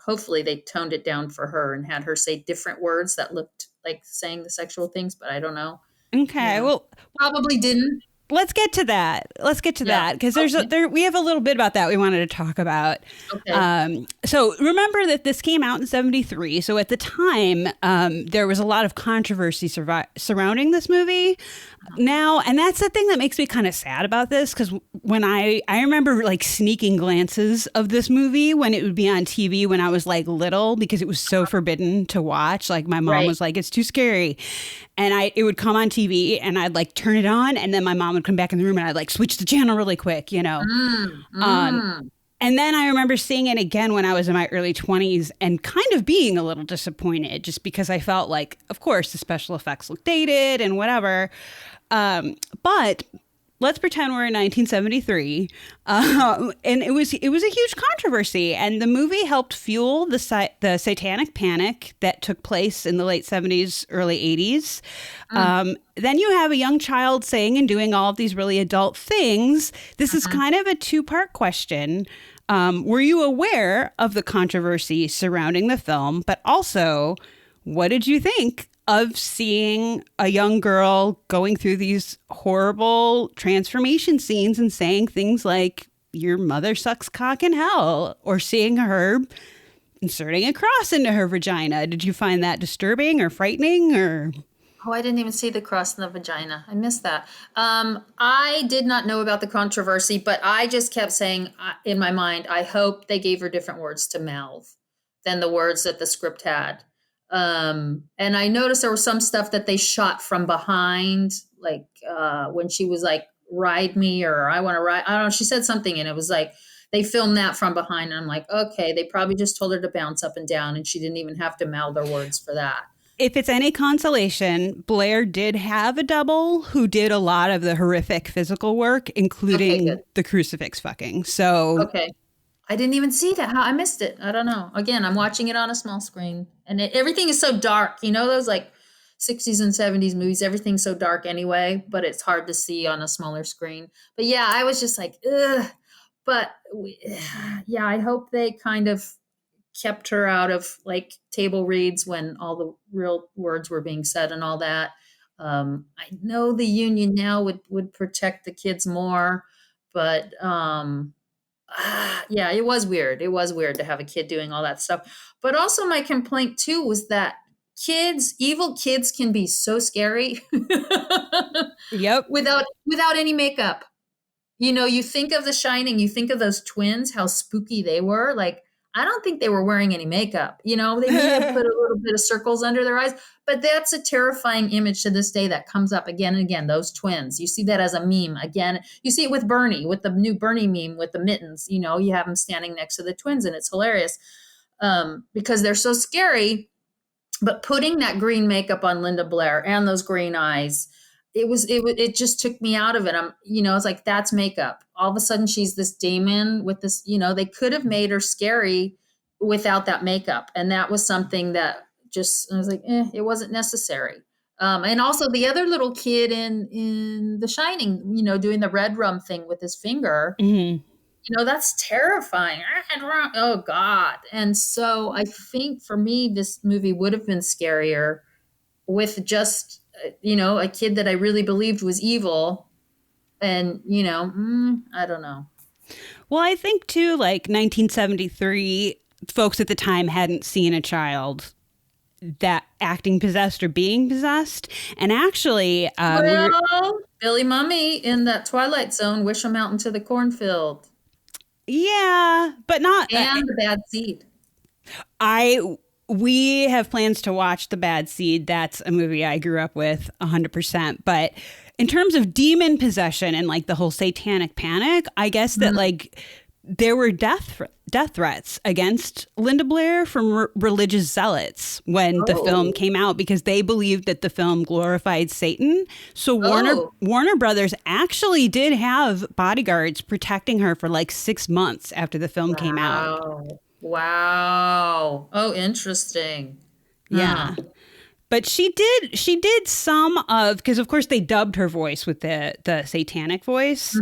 hopefully they toned it down for her and had her say different words that looked like saying the sexual things, but I don't know. Okay, well, probably didn't. Let's get to that. Because we have a little bit about that we wanted to talk about. Okay. So remember that this came out in 1973. So at the time, there was a lot of controversy surrounding this movie. Now, and that's the thing that makes me kind of sad about this, because when I remember like sneaking glances of this movie when it would be on TV when I was like little, because it was so forbidden to watch. Like my mom was like, it's too scary. And it would come on TV and I'd like turn it on, and then my mom would come back in the room and I'd like switch the channel really quick, And then I remember seeing it again when I was in my early 20s and kind of being a little disappointed, just because I felt like, of course, the special effects look dated and whatever. But let's pretend we're in 1973. And it was a huge controversy. And the movie helped fuel the satanic panic that took place in the late 70s, early 80s. Then you have a young child saying and doing all of these really adult things. This is kind of a two-part question. Were you aware of the controversy surrounding the film? But also, what did you think of seeing a young girl going through these horrible transformation scenes and saying things like, your mother sucks cock in hell, or seeing her inserting a cross into her vagina? Did you find that disturbing or frightening, or... Oh, I didn't even see the cross in the vagina. I missed that. I did not know about the controversy, but I just kept saying in my mind, I hope they gave her different words to mouth than the words that the script had. And I noticed there was some stuff that they shot from behind, like when she was like, ride me, or I want to ride. I don't know. She said something and it was like, they filmed that from behind. And I'm like, okay, they probably just told her to bounce up and down and she didn't even have to mouth her words for that. If it's any consolation, Blair did have a double who did a lot of the horrific physical work, including the crucifix fucking. So, okay. I didn't even see that. How I missed it. I don't know. Again, I'm watching it on a small screen, and everything is so dark. You know, those like 60s and 70s movies, everything's so dark anyway, but it's hard to see on a smaller screen. But yeah, I was just like, ugh. But yeah, I hope they kind of kept her out of like table reads when all the real words were being said and all that. I know the union now would protect the kids more, but yeah, it was weird. It was weird to have a kid doing all that stuff. But also my complaint too was that evil kids can be so scary. Yep. Without any makeup. You know, you think of The Shining, you think of those twins, how spooky they were. Like, I don't think they were wearing any makeup. You know, they may have put a little bit of circles under their eyes, but that's a terrifying image to this day that comes up again and again, those twins. You see that as a meme again. You see it with Bernie, with the new Bernie meme with the mittens. You know, you have them standing next to the twins and it's hilarious because they're so scary. But putting that green makeup on Linda Blair and those green eyes, it just took me out of it. It's like, that's makeup. All of a sudden she's this demon with this, they could have made her scary without that makeup. And that was something that just, I was like, it wasn't necessary. And also the other little kid in The Shining, doing the red rum thing with his finger, that's terrifying. Oh God. And so I think for me, this movie would have been scarier with just, a kid that I really believed was evil. And, I don't know. Well, I think too, like 1973, folks at the time hadn't seen a child that acting possessed or being possessed. And actually, Billy Mummy in that Twilight Zone, wish him out into the cornfield. Yeah, but not. And The Bad Seed. We have plans to watch The Bad Seed. That's a movie I grew up with 100%. But in terms of demon possession and like the whole satanic panic, I guess that like there were death threats against Linda Blair from religious zealots when the film came out, because they believed that the film glorified Satan. So Warner Brothers actually did have bodyguards protecting her for like 6 months after the film came out. Wow. Oh, interesting. Yeah. But she did some of, because of course they dubbed her voice with the satanic voice.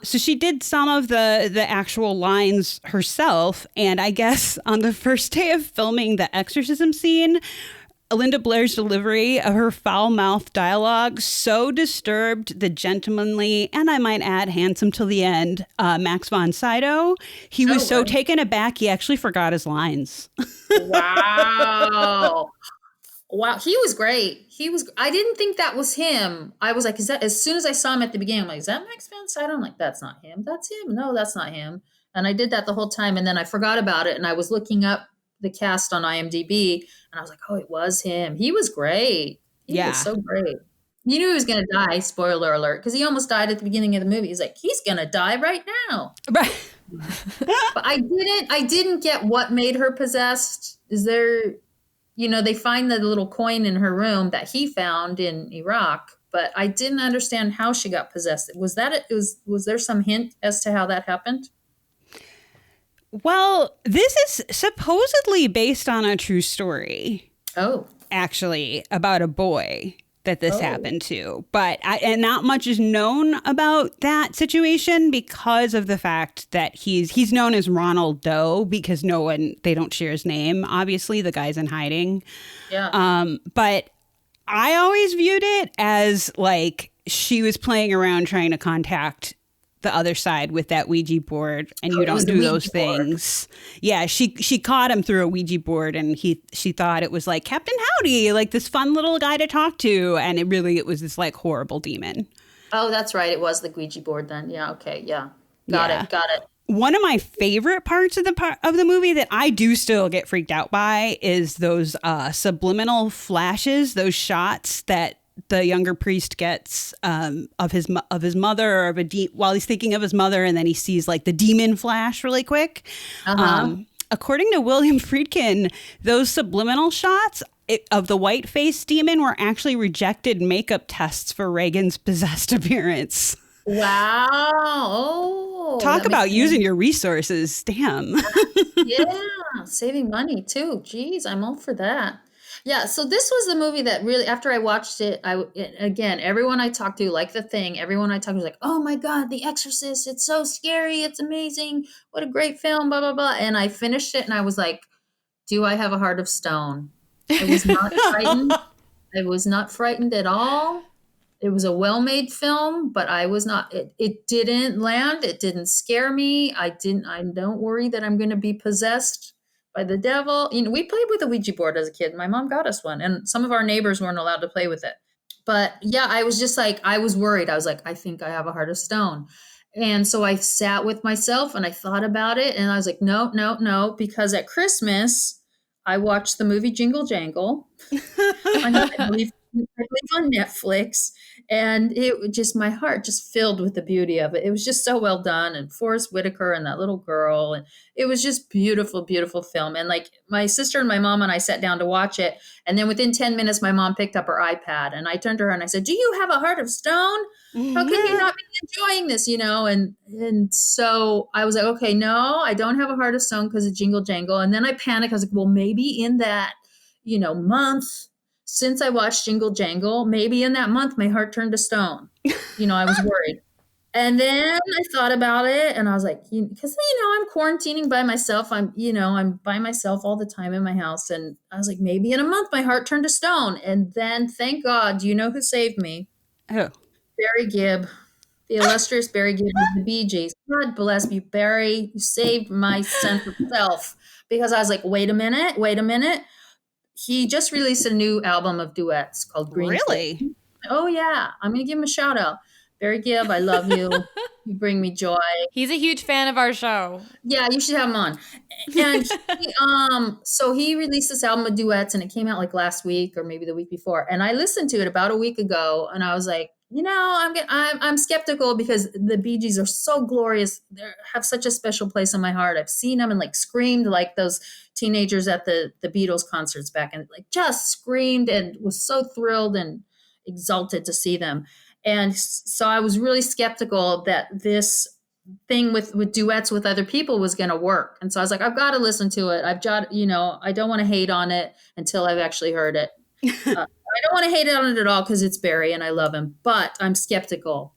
So she did some of the actual lines herself. And I guess on the first day of filming the exorcism scene, Linda Blair's delivery of her foul-mouthed dialogue so disturbed the gentlemanly, and I might add, handsome till the end, Max von Sydow. He was so taken aback, he actually forgot his lines. Wow. Wow, he was great. I didn't think that was him. I was like, is that, as soon as I saw him at the beginning, I'm like, is that Max von Sydow? I'm like, that's not him. That's him. No, that's not him. And I did that the whole time. And then I forgot about it. And I was looking up the cast on IMDb and I was like, oh, it was him. He was great. He was so great. You knew he was going to die. Spoiler alert. Because he almost died at the beginning of the movie. He's like, he's going to die right now. Right. But I didn't get what made her possessed. Is there, they find the little coin in her room that he found in Iraq, but I didn't understand how she got possessed. Was there some hint as to how that happened? Well, this is supposedly based on a true story. Oh. Actually, about a boy that this happened to. But and not much is known about that situation because of the fact that he's known as Ronald Doe, because they don't share his name. Obviously, the guy's in hiding. Yeah. But I always viewed it as like she was playing around trying to contact the other side with that Ouija board, and you don't do those things. Yeah, she caught him through a Ouija board, and she thought it was like Captain Howdy, like this fun little guy to talk to, and it was this like horrible demon. Oh, that's right. It was the Ouija board then. Yeah. Okay. Yeah. Got it. One of my favorite parts of the movie that I do still get freaked out by is those subliminal flashes, those shots that the younger priest gets of his mother, or while he's thinking of his mother, and then he sees like the demon flash really quick. According to William Friedkin, those subliminal shots of the white-faced demon were actually rejected makeup tests for Reagan's possessed appearance. Wow. Oh, talk about using your resources. Damn. Yeah, saving money too. Jeez, I'm all for that. Yeah, so this was the movie that really, after I watched it, again, everyone I talked to, like The Thing, everyone I talked to was like, oh my God, The Exorcist, it's so scary, it's amazing, what a great film, blah, blah, blah. And I finished it and I was like, do I have a heart of stone? I was not frightened. I was not frightened at all. It was a well-made film, but I was not, it didn't land, it didn't scare me. I don't worry that I'm going to be possessed by the devil. We played with a Ouija board as a kid. My mom got us one, and some of our neighbors weren't allowed to play with it. But yeah, I was just like, I was worried. I was like, I think I have a heart of stone. And so I sat with myself and I thought about it, and I was like, no, because at Christmas I watched the movie Jingle Jangle. I believe I believe on Netflix, and it was just my heart just filled with the beauty of it. It was just so well done, and Forrest Whitaker and that little girl, and it was just beautiful, beautiful film. And like my sister and my mom and I sat down to watch it, and then within 10 minutes, my mom picked up her iPad, and I turned to her and I said, "Do you have a heart of stone? How can you not be enjoying this?" And so I was like, "Okay, no, I don't have a heart of stone because of Jingle Jangle." And then I panicked. I was like, "Well, maybe in that, month." Since I watched Jingle Jangle, maybe in that month my heart turned to stone. I was worried. And then I thought about it and I was like, because I'm quarantining by myself. I'm by myself all the time in my house. And I was like, maybe in a month my heart turned to stone. And then thank God, do you know who saved me? Oh. Barry Gibb, the illustrious Barry Gibb of the Bee Gees. God bless you, Barry. You saved my sense of self. Because I was like, wait a minute. He just released a new album of duets called Green. Really? Oh, yeah. I'm going to give him a shout out. Barry Gibb, I love you. You bring me joy. He's a huge fan of our show. Yeah, you should have him on. And so he released this album of duets, and it came out like last week or maybe the week before. And I listened to it about a week ago, and I was like, I'm skeptical because the Bee Gees are so glorious. They have such a special place in my heart. I've seen them and like screamed like those teenagers at the Beatles concerts back, and like just screamed and was so thrilled and exalted to see them. And so I was really skeptical that this thing with duets with other people was going to work. And so I was like, I've got to listen to it. I don't want to hate on it until I've actually heard it. I don't want to hate on it at all because it's Barry and I love him, but I'm skeptical.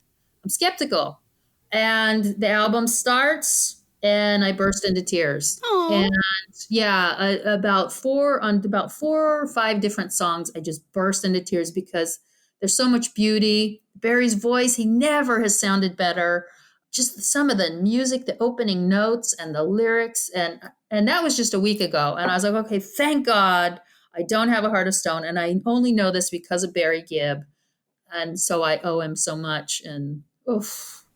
And the album starts and I burst into tears. Aww. And yeah, about 4 or 5 different songs, I just burst into tears because there's so much beauty. Barry's voice, he never has sounded better. Just some of the music, the opening notes and the lyrics. And that was just a week ago. And I was like, okay, thank God I don't have a heart of stone. And I only know this because of Barry Gibb. And so I owe him so much. And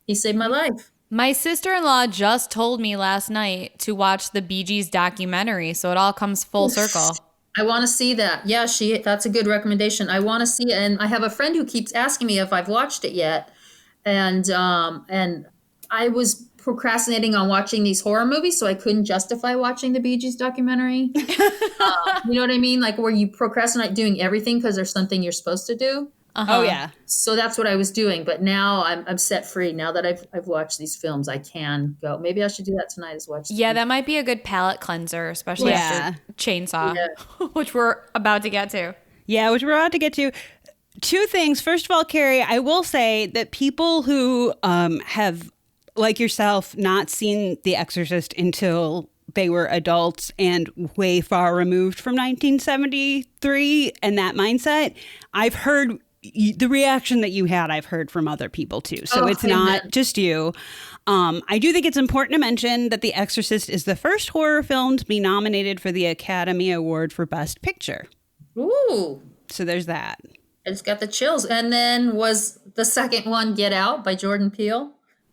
he saved my life. My sister-in-law just told me last night to watch the Bee Gees documentary, so it all comes full circle. I want to see that. Yeah, that's a good recommendation. I want to see it. And I have a friend who keeps asking me if I've watched it yet. And I was procrastinating on watching these horror movies, so I couldn't justify watching the Bee Gees documentary. You know what I mean? Like where you procrastinate doing everything because there's something you're supposed to do. Oh yeah. So that's what I was doing. But now I'm set free. Now that I've watched these films, I can go. Maybe I should do that tonight. Yeah, that might be a good palate cleanser, especially after Chainsaw, which we're about to get to. Yeah, which we're about to get to. 2 things. First of all, Kerry, I will say that people who have, like yourself, not seen The Exorcist until they were adults and way far removed from 1973 and that mindset, I've heard the reaction that you had, I've heard from other people too. So it's not just you. I do think it's important to mention that The Exorcist is the first horror film to be nominated for the Academy Award for Best Picture. Ooh. So there's that. I just got the chills. And then was the second one Get Out by Jordan Peele?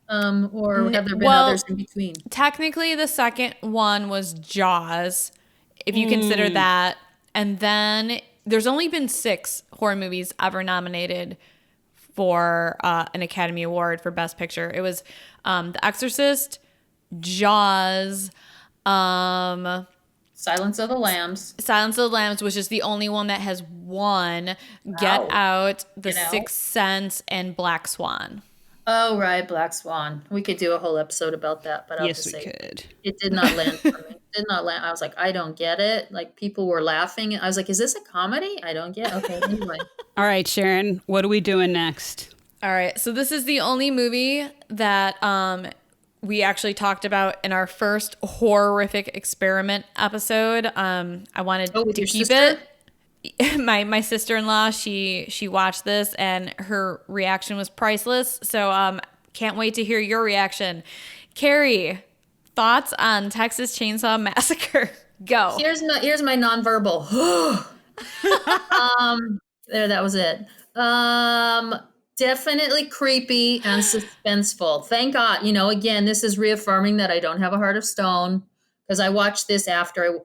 Or have there been others in between? Technically, the second one was Jaws, if you consider that. And then there's only been 6 horror movies ever nominated for an Academy Award for Best Picture. It was The Exorcist, Jaws, Silence of the Lambs. Silence of the Lambs, which is the only one that has won. Get Out, The Sixth Sense, and Black Swan. Oh, right, Black Swan. We could do a whole episode about that, but I'll just say could. It did not land for me. It did not land. I was like, I don't get it. Like people were laughing. I was like, is this a comedy? I don't get it. Okay, anyway. All right, Sharon, what are we doing next? All right, so this is the only movie that we actually talked about in our first horrific experiment episode. I wanted to keep it. My sister-in-law, she watched this and her reaction was priceless. So can't wait to hear your reaction. Carrie, thoughts on Texas Chainsaw Massacre? Go. Here's my nonverbal. There, that was it. Definitely creepy and suspenseful. Thank God. Again, this is reaffirming that I don't have a heart of stone. because I watched this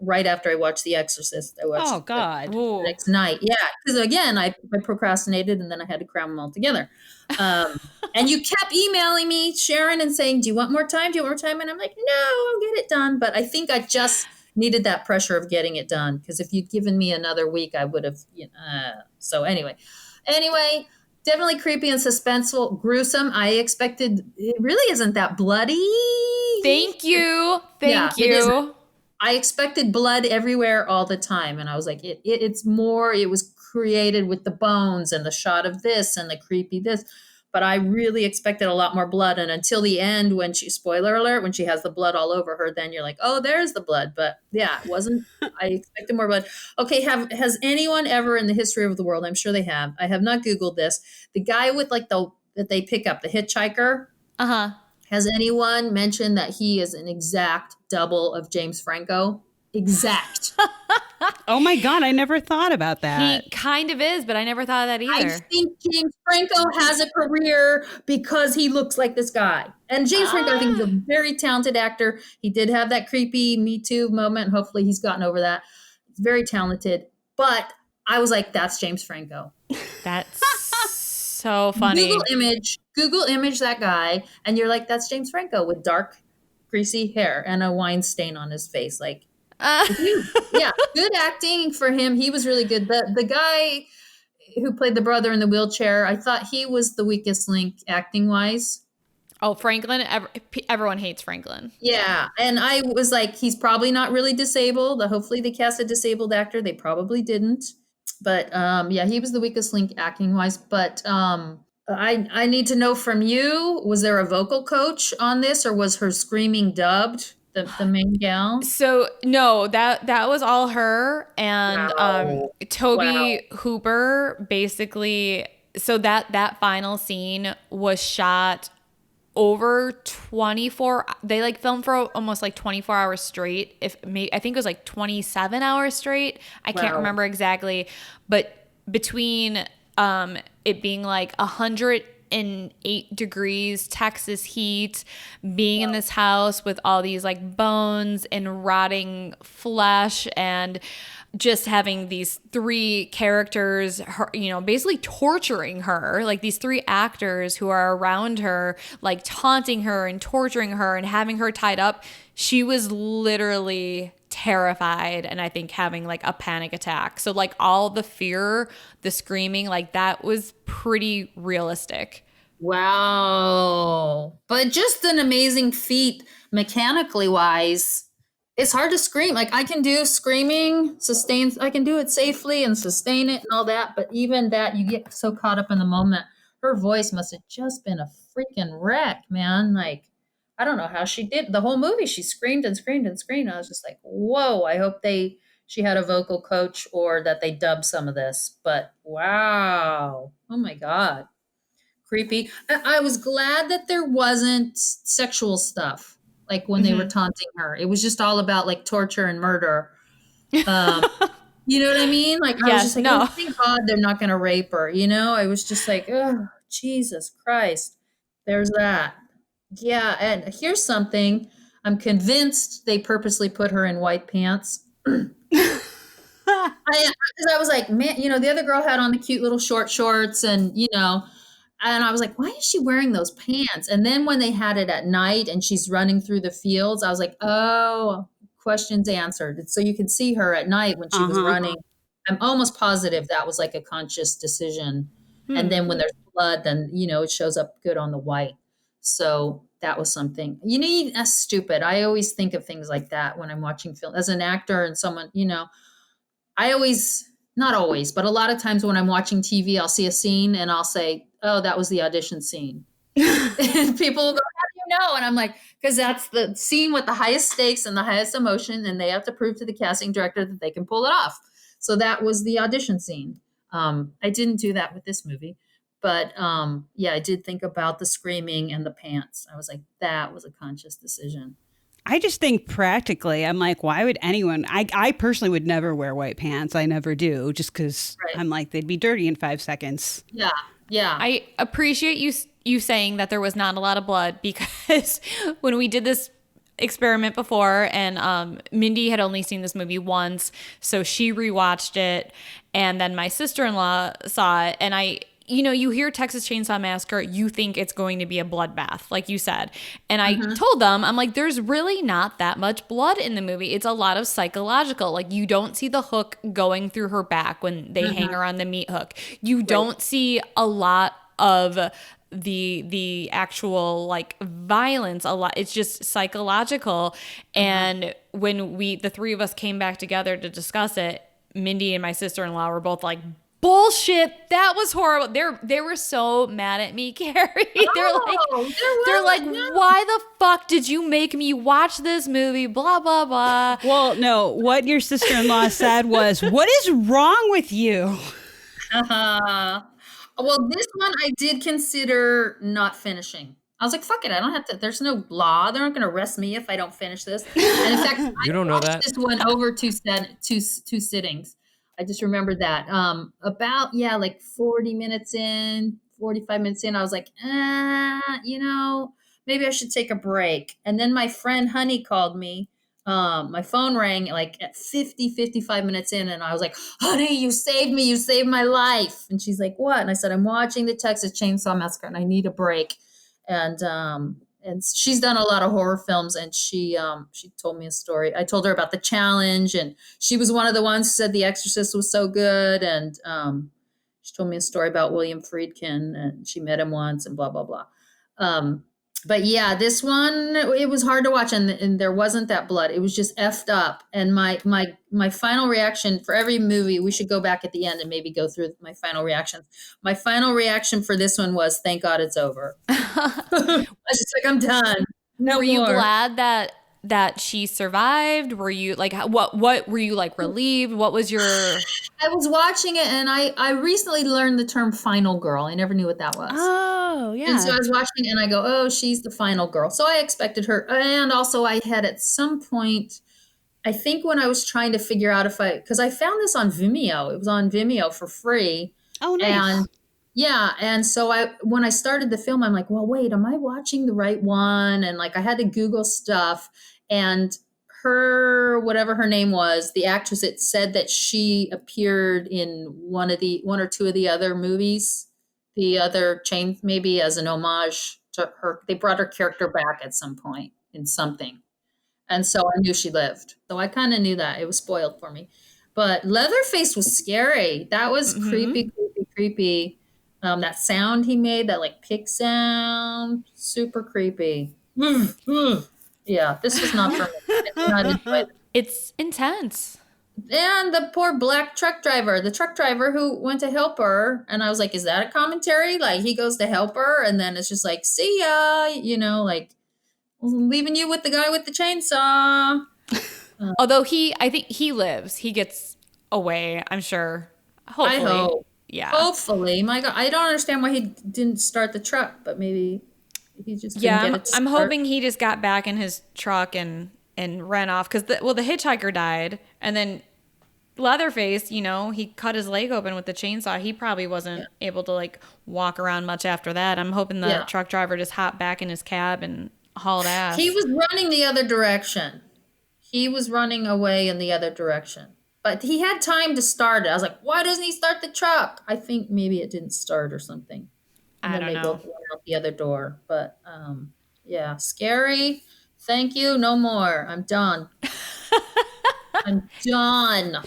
right after I watched The Exorcist. I watched Oh God. the next night. Yeah, because again, I procrastinated and then I had to cram them all together. And you kept emailing me, Sharon, and saying, "Do you want more time? Do you want more time?" And I'm like, "No, I'll get it done." But I think I just needed that pressure of getting it done, because if you'd given me another week, I would have. So anyway, definitely creepy and suspenseful, gruesome. I expected it really isn't that bloody. Thank you. Thank Yeah, it isn't. you. I expected blood everywhere all the time, and I was like, it's more. It was created with the bones and the shot of this and the creepy this, but I really expected a lot more blood. And until the end, when spoiler alert, when she has the blood all over her, then you're like, oh, there's the blood. But yeah, it wasn't. I expected more blood. Okay, has anyone ever in the history of the world? I'm sure they have. I have not Googled this. The guy with like that they pick up, the hitchhiker. Has anyone mentioned that he is an exact double of James Franco? Exact. Oh my God, I never thought about that. He kind of is, but I never thought of that I either. think James Franco has a career because he looks like this guy. And James Franco, I think, is a very talented actor. He did have that creepy Me Too moment. Hopefully he's gotten over that. He's very talented. But I was like, that's James Franco. That's so funny. Google image that guy, and you're like, that's James Franco with dark, greasy hair and a wine stain on his face. Like, yeah, good acting for him. He was really good. The guy who played the brother in the wheelchair, I thought he was the weakest link acting wise. Oh, Franklin. Everyone hates Franklin. Yeah. And I was like, he's probably not really disabled. Hopefully they cast a disabled actor. They probably didn't. But yeah, he was the weakest link acting wise. But I need to know from you, was there a vocal coach on this, or was her screaming dubbed, the main gal? So no, that was all her. And Toby Hooper basically, so that final scene was shot over 24, they like filmed for almost like 24 hours straight. I think it was like 27 hours straight. I can't remember exactly, but between it being like 108 degrees Texas heat, being in this house with all these like bones and rotting flesh, and just having these three characters, basically torturing her, like these three actors who are around her, like taunting her and torturing her and having her tied up. She was literally terrified, and I think having like a panic attack. So like all the fear, the screaming, like that was pretty realistic. Wow. But just an amazing feat mechanically wise. It's hard to scream. Like I can do screaming, I can do it safely and sustain it and all that. But even that, you get so caught up in the moment. Her voice must have just been a freaking wreck, man. Like, I don't know how she did the whole movie. She screamed and screamed and screamed. I was just like, whoa, I hope she had a vocal coach or that they dubbed some of this. But wow. Oh my God. Creepy. I was glad that there wasn't sexual stuff. Like when they were taunting her, it was just all about like torture and murder. You know what I mean? Like I was just like, oh, thank God they're not going to rape her. I was just like, oh, Jesus Christ. There's that. Yeah. And here's something. I'm convinced they purposely put her in white pants. Because I was like, man, the other girl had on the cute little short shorts and, and I was like, why is she wearing those pants? And then when they had it at night and she's running through the fields, I was like, oh, questions answered. So you could see her at night when she was running. I'm almost positive that was like a conscious decision. And then when there's blood, then, it shows up good on the white. So that was something. That's stupid. I always think of things like that when I'm watching film. As an actor and someone, I always, not always, but a lot of times when I'm watching TV, I'll see a scene and I'll say, oh, that was the audition scene. And people will go, how do you know? And I'm like, because that's the scene with the highest stakes and the highest emotion, and they have to prove to the casting director that they can pull it off. So that was the audition scene. I didn't do that with this movie. But yeah, I did think about the screaming and the pants. I was like, that was a conscious decision. I just think practically, I'm like, why would anyone? I personally would never wear white pants. I never do, just because I'm like, they'd be dirty in 5 seconds. Yeah. Yeah. I appreciate you saying that there was not a lot of blood, because when we did this experiment before, and Mindy had only seen this movie once, so she rewatched it, and then my sister-in-law saw it, and you hear Texas Chainsaw Massacre, you think it's going to be a bloodbath, like you said. And I told them, I'm like, there's really not that much blood in the movie. It's a lot of psychological. Like, you don't see the hook going through her back when they hang her on the meat hook. You don't see a lot of the actual like violence. A lot. It's just psychological. And when the three of us came back together to discuss it, Mindy and my sister-in-law were both like, bullshit, that was horrible. They were so mad at me, Carrie. They're like, why the fuck did you make me watch this movie? Blah blah blah. Well, no, what your sister-in-law said was, what is wrong with you? Well, this one I did consider not finishing. I was like, fuck it, I don't have to, there's no law. They're not going to arrest me if I don't finish this. And in fact, You don't know that? this one over two sittings. I just remembered that. About, like 40 minutes in, 45 minutes in, I was like, maybe I should take a break. And then my friend Honey called me. My phone rang like at 55 minutes in, and I was like, honey, you saved me. You saved my life. And she's like, what? And I said, I'm watching the Texas Chainsaw Massacre and I need a break. And she's done a lot of horror films, and she told me a story. I told her about the challenge, and she was one of the ones who said The Exorcist was so good. And she told me a story about William Friedkin, and she met him once, and blah blah blah. But yeah, this one, it was hard to watch, and there wasn't that blood. It was just effed up. And my final reaction for every movie, we should go back at the end and maybe go through my final reactions. My final reaction for this one was, thank God it's over. I was just like, I'm done. No Were more. you glad that she survived? Were you like, what were you like, relieved? What was your... I was watching it, and I recently learned the term final girl. I never knew what that was. Oh, yeah. And so I was watching, and I go, oh, she's the final girl. So I expected her. And also I had at some point, I think when I was trying to figure out because I found this on Vimeo. It was on Vimeo for free. Oh, nice. And so when I started the film, I'm like, well, wait, am I watching the right one? And like, I had to Google stuff, and her, whatever her name was, the actress, it said that she appeared in one or two of the other movies, the other chain, maybe as an homage to her. They brought her character back at some point in something. And so I knew she lived. So I kind of knew that. It was spoiled for me. But Leatherface was scary. That was creepy. That sound he made, that like pig sound, super creepy. Yeah, this was not for me. I did not enjoy it. It's intense. And the poor black the truck driver who went to help her. And I was like, is that a commentary? Like, he goes to help her, and then it's just like, see ya, like, leaving you with the guy with the chainsaw. Although I think he lives. He gets away, I'm sure. Hopefully. I hope. Yeah. Hopefully. My God, I don't understand why he didn't start the truck, but maybe he just didn't get it to I'm start. hoping he just got back in his truck and ran off, because the hitchhiker died, and then Leatherface, he cut his leg open with the chainsaw. He probably wasn't able to like walk around much after that. I'm hoping the truck driver just hopped back in his cab and hauled ass. He was running the other direction. He was running away in the other direction. But he had time to start it. I was like, why doesn't he start the truck? I think maybe it didn't start or something. And I then don't they know. both went out the other door. But yeah, scary. Thank you. No more. I'm done. I'm done.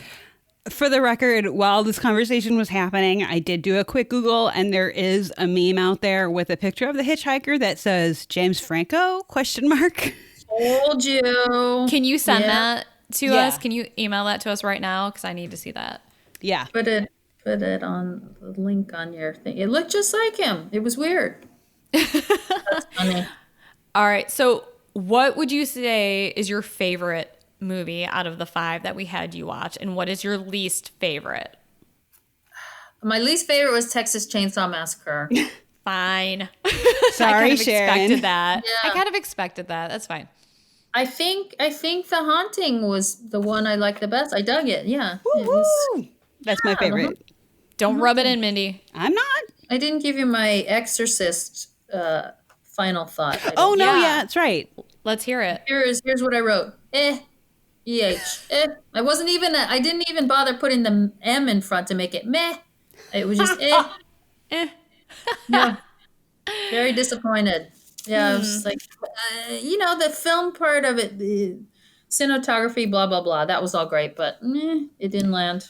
For the record, while this conversation was happening, I did do a quick Google, and there is a meme out there with a picture of the hitchhiker that says James Franco ? Told you. Can you send that to us? Can you email that to us right now? Because I need to see that. Yeah. Put it on the link on your thing. It looked just like him. It was weird. That's funny. All right. So what would you say is your favorite movie out of the 5 that we had you watch, and what is your least favorite? My least favorite was Texas Chainsaw Massacre. Fine. Sorry, Sharon. Expected that. Yeah. I kind of expected that. That's fine. I think The Haunting was the one I liked the best. I dug it. Yeah. It was, Woo! That's my favorite. Don't rub it in, Mindy. I'm not. I didn't give you my Exorcist final thought. Oh, no, Yeah. yeah, that's right. Let's hear it. Here's what I wrote. I wasn't even, I didn't even bother putting the M in front to make it meh. It was just Eh. Yeah. Very disappointed. Yeah, I was just like, the film part of it, the cinematography, blah, blah, blah. That was all great, but it didn't land.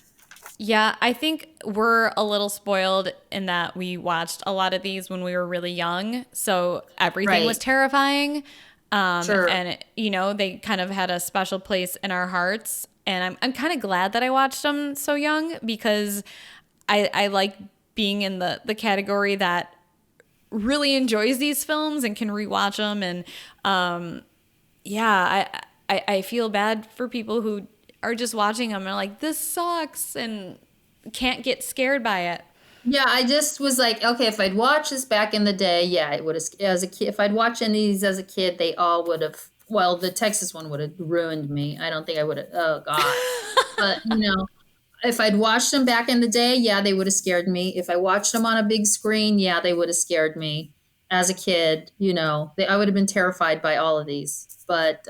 Yeah, I think we're a little spoiled in that we watched a lot of these when we were really young. So everything was terrifying. Sure. And, they kind of had a special place in our hearts. And I'm kind of glad that I watched them so young because I like being in the category that really enjoys these films and can rewatch them. And I feel bad for people who are just watching them and are like, this sucks, and can't get scared by it. Yeah, I just was like, okay, if I'd watched this back in the day, it would have, as a kid, if I'd watched any of these as a kid, they all would have, well, the Texas one would have ruined me. I don't think I would have, oh God. But, if I'd watched them back in the day, they would have scared me. If I watched them on a big screen, they would have scared me. As a kid, I would have been terrified by all of these. But,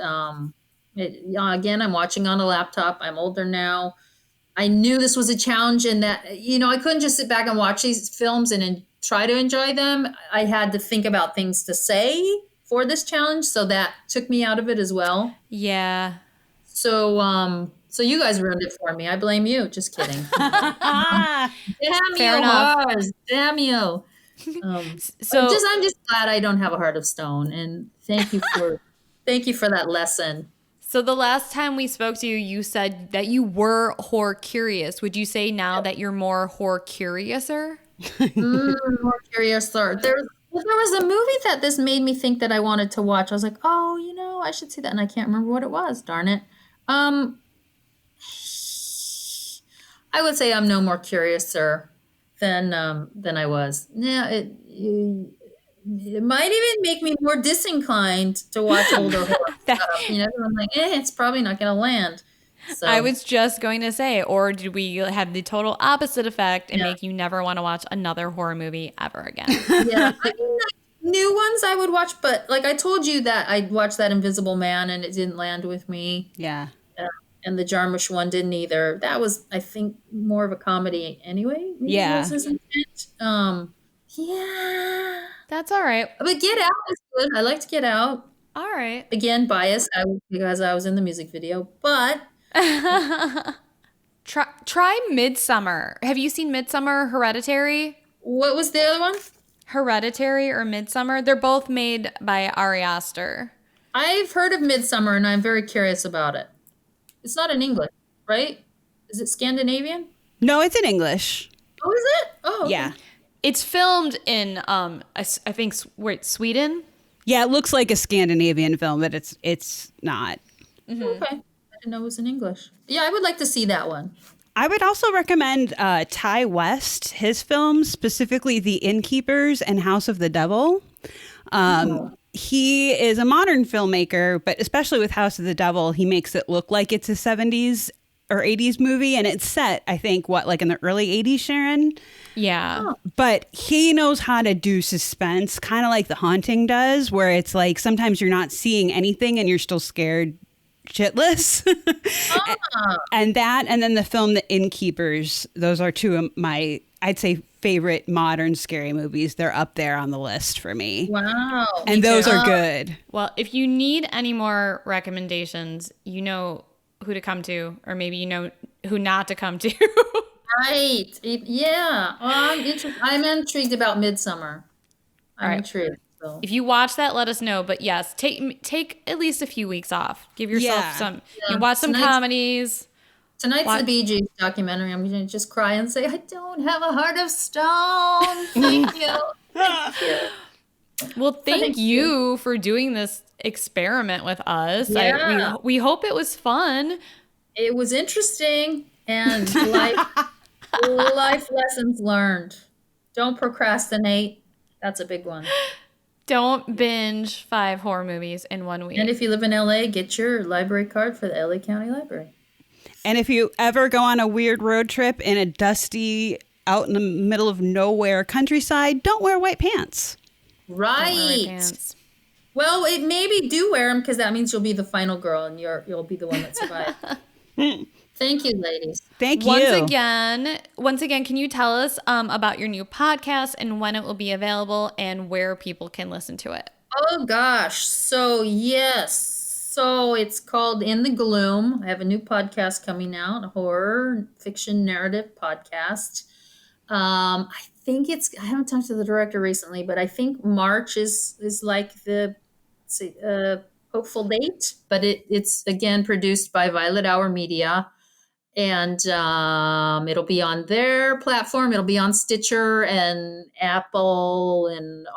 again, I'm watching on a laptop. I'm older now. I knew this was a challenge and that, I couldn't just sit back and watch these films and try to enjoy them. I had to think about things to say for this challenge. So that took me out of it as well. Yeah. So you guys ruined it for me. I blame you. Just kidding. Damn Fair you, enough. horrors. Damn you. I'm just glad I don't have a heart of stone. And thank you for that lesson. So the last time we spoke to you, you said that you were horror curious. Would you say now that you're more horror curiouser? More curiouser. There was a movie that this made me think that I wanted to watch. I was like, oh, I should see that. And I can't remember what it was. Darn it. I would say I'm no more curiouser than I was. Yeah, it might even make me more disinclined to watch older horror stuff. I'm like, it's probably not going to land. So, I was just going to say, or did we have the total opposite effect and make you never want to watch another horror movie ever again? Yeah, new ones I would watch, but like I told you that I'd watched that Invisible Man and it didn't land with me. Yeah. And the Jarmusch one didn't either. That was, I think, more of a comedy anyway. Maybe Yeah. was his intent. Yeah. That's all right. But Get Out is good. I liked Get Out. All right. Again, biased because I was in the music video, but Try Midsummer. Have you seen Midsummer, Hereditary? what was the other one? Hereditary or Midsummer? They're both made by Ari Aster. I've heard of Midsummer and I'm very curious about it. It's not in English, right? Is it Scandinavian? No, it's in English. Oh, is it? Oh, okay. Yeah. It's filmed in, I think, Sweden. Yeah, it looks like a Scandinavian film, but it's not. Okay. I didn't know it was in English. Yeah, I would like to see that one. I would also recommend Ty West, his films, specifically The Innkeepers and House of the Devil. He is a modern filmmaker, but especially with House of the Devil, he makes it look like it's a 70s or 80s movie. And it's set, I think, like in the early 80s, Sharon? Yeah. But he knows how to do suspense, kind of like The Haunting does, where it's like sometimes you're not seeing anything and you're still scared shitless. And then the film The Innkeepers, those are two of my, I'd say, favorite modern scary movies. They're up there on the list for me. Wow. And those are good. Well, if you need any more recommendations, you know who to come to, or maybe you know who not to come to. Right. Yeah. I'm intrigued about Midsummer. I'm intrigued. So. If you watch that, let us know. But yes, take at least a few weeks off. Give yourself some. You watch some comedies. Tonight's the Bee Gees documentary. I'm going to just cry and say, I don't have a heart of stone. Thank you. Thank you. Well, thank you for doing this experiment with us. Yeah. We hope it was fun. It was interesting and life lessons learned. Don't procrastinate. That's a big one. Don't binge 5 horror movies in 1 week. And if you live in LA, get your library card for the LA County Library. And if you ever go on a weird road trip in a dusty, out in the middle of nowhere countryside, don't wear white pants. Right. Pants. Well, it maybe do wear them because that means you'll be the final girl and you'll be the one that survived. Thank you, ladies. Thank Once you. again, can you tell us about your new podcast and when it will be available and where people can listen to it? Oh gosh. So yes. So it's called In the Gloom. I have a new podcast coming out, a horror fiction narrative podcast. I think I haven't talked to the director recently, but I think March is like the hopeful date. But it's again produced by Violet Hour Media. And it'll be on their platform. It'll be on Stitcher and Apple and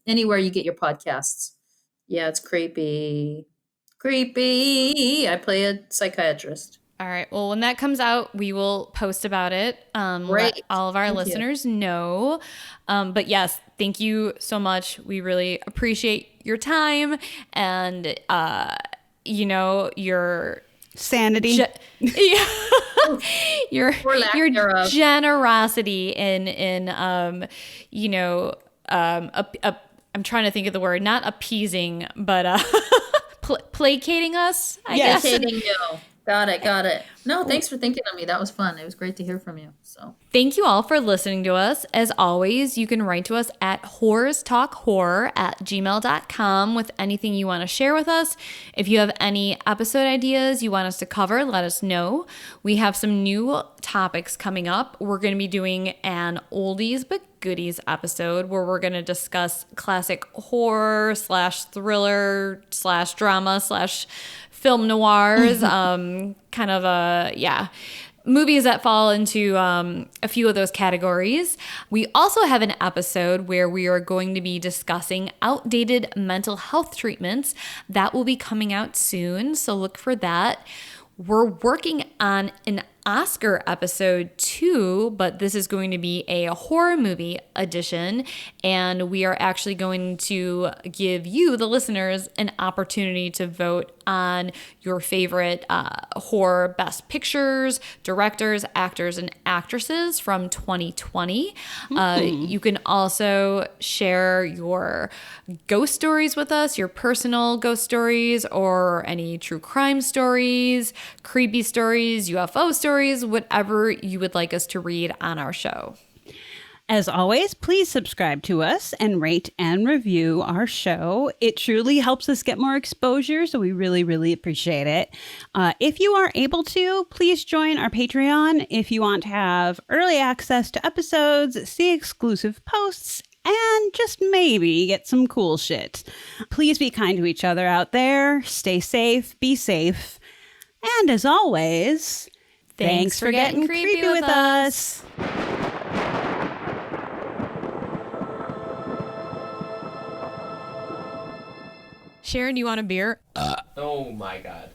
anywhere you get your podcasts. Yeah, it's creepy. Creepy. I play a psychiatrist. All right. Well, when that comes out, we will post about it. Let Great. all of our Thank you. listeners know. But yes, thank you so much. We really appreciate your time and, your Sanity. your Or lack thereof. generosity in I'm trying to think of the word, not appeasing, but placating us, I Yes. guess. Kidding you. Got it. No, thanks for thinking of me. That was fun. It was great to hear from you. So Thank you all for listening to us. As always, you can write to us at whorestalkhorror@gmail.com with anything you want to share with us. If you have any episode ideas you want us to cover, let us know. We have some new topics coming up. We're going to be doing an oldies but goodies episode where we're going to discuss classic horror / thriller / drama / film noirs, movies that fall into a few of those categories. We also have an episode where we are going to be discussing outdated mental health treatments. That will be coming out soon, so look for that. We're working on an Oscar episode too, but this is going to be a horror movie edition, and we are actually going to give you, the listeners, an opportunity to vote on your favorite horror best pictures, directors, actors, and actresses from 2020. You can also share your ghost stories with us, your personal ghost stories, or any true crime stories, creepy stories, UFO stories, whatever you would like us to read on our show. As always, please subscribe to us and rate and review our show. It truly helps us get more exposure, so we really, really appreciate it. If you are able to, please join our Patreon if you want to have early access to episodes, see exclusive posts, and just maybe get some cool shit. Please be kind to each other out there. Stay safe. Be safe. And as always, thanks for getting creepy with us. Sharon, do you want a beer? Oh my God.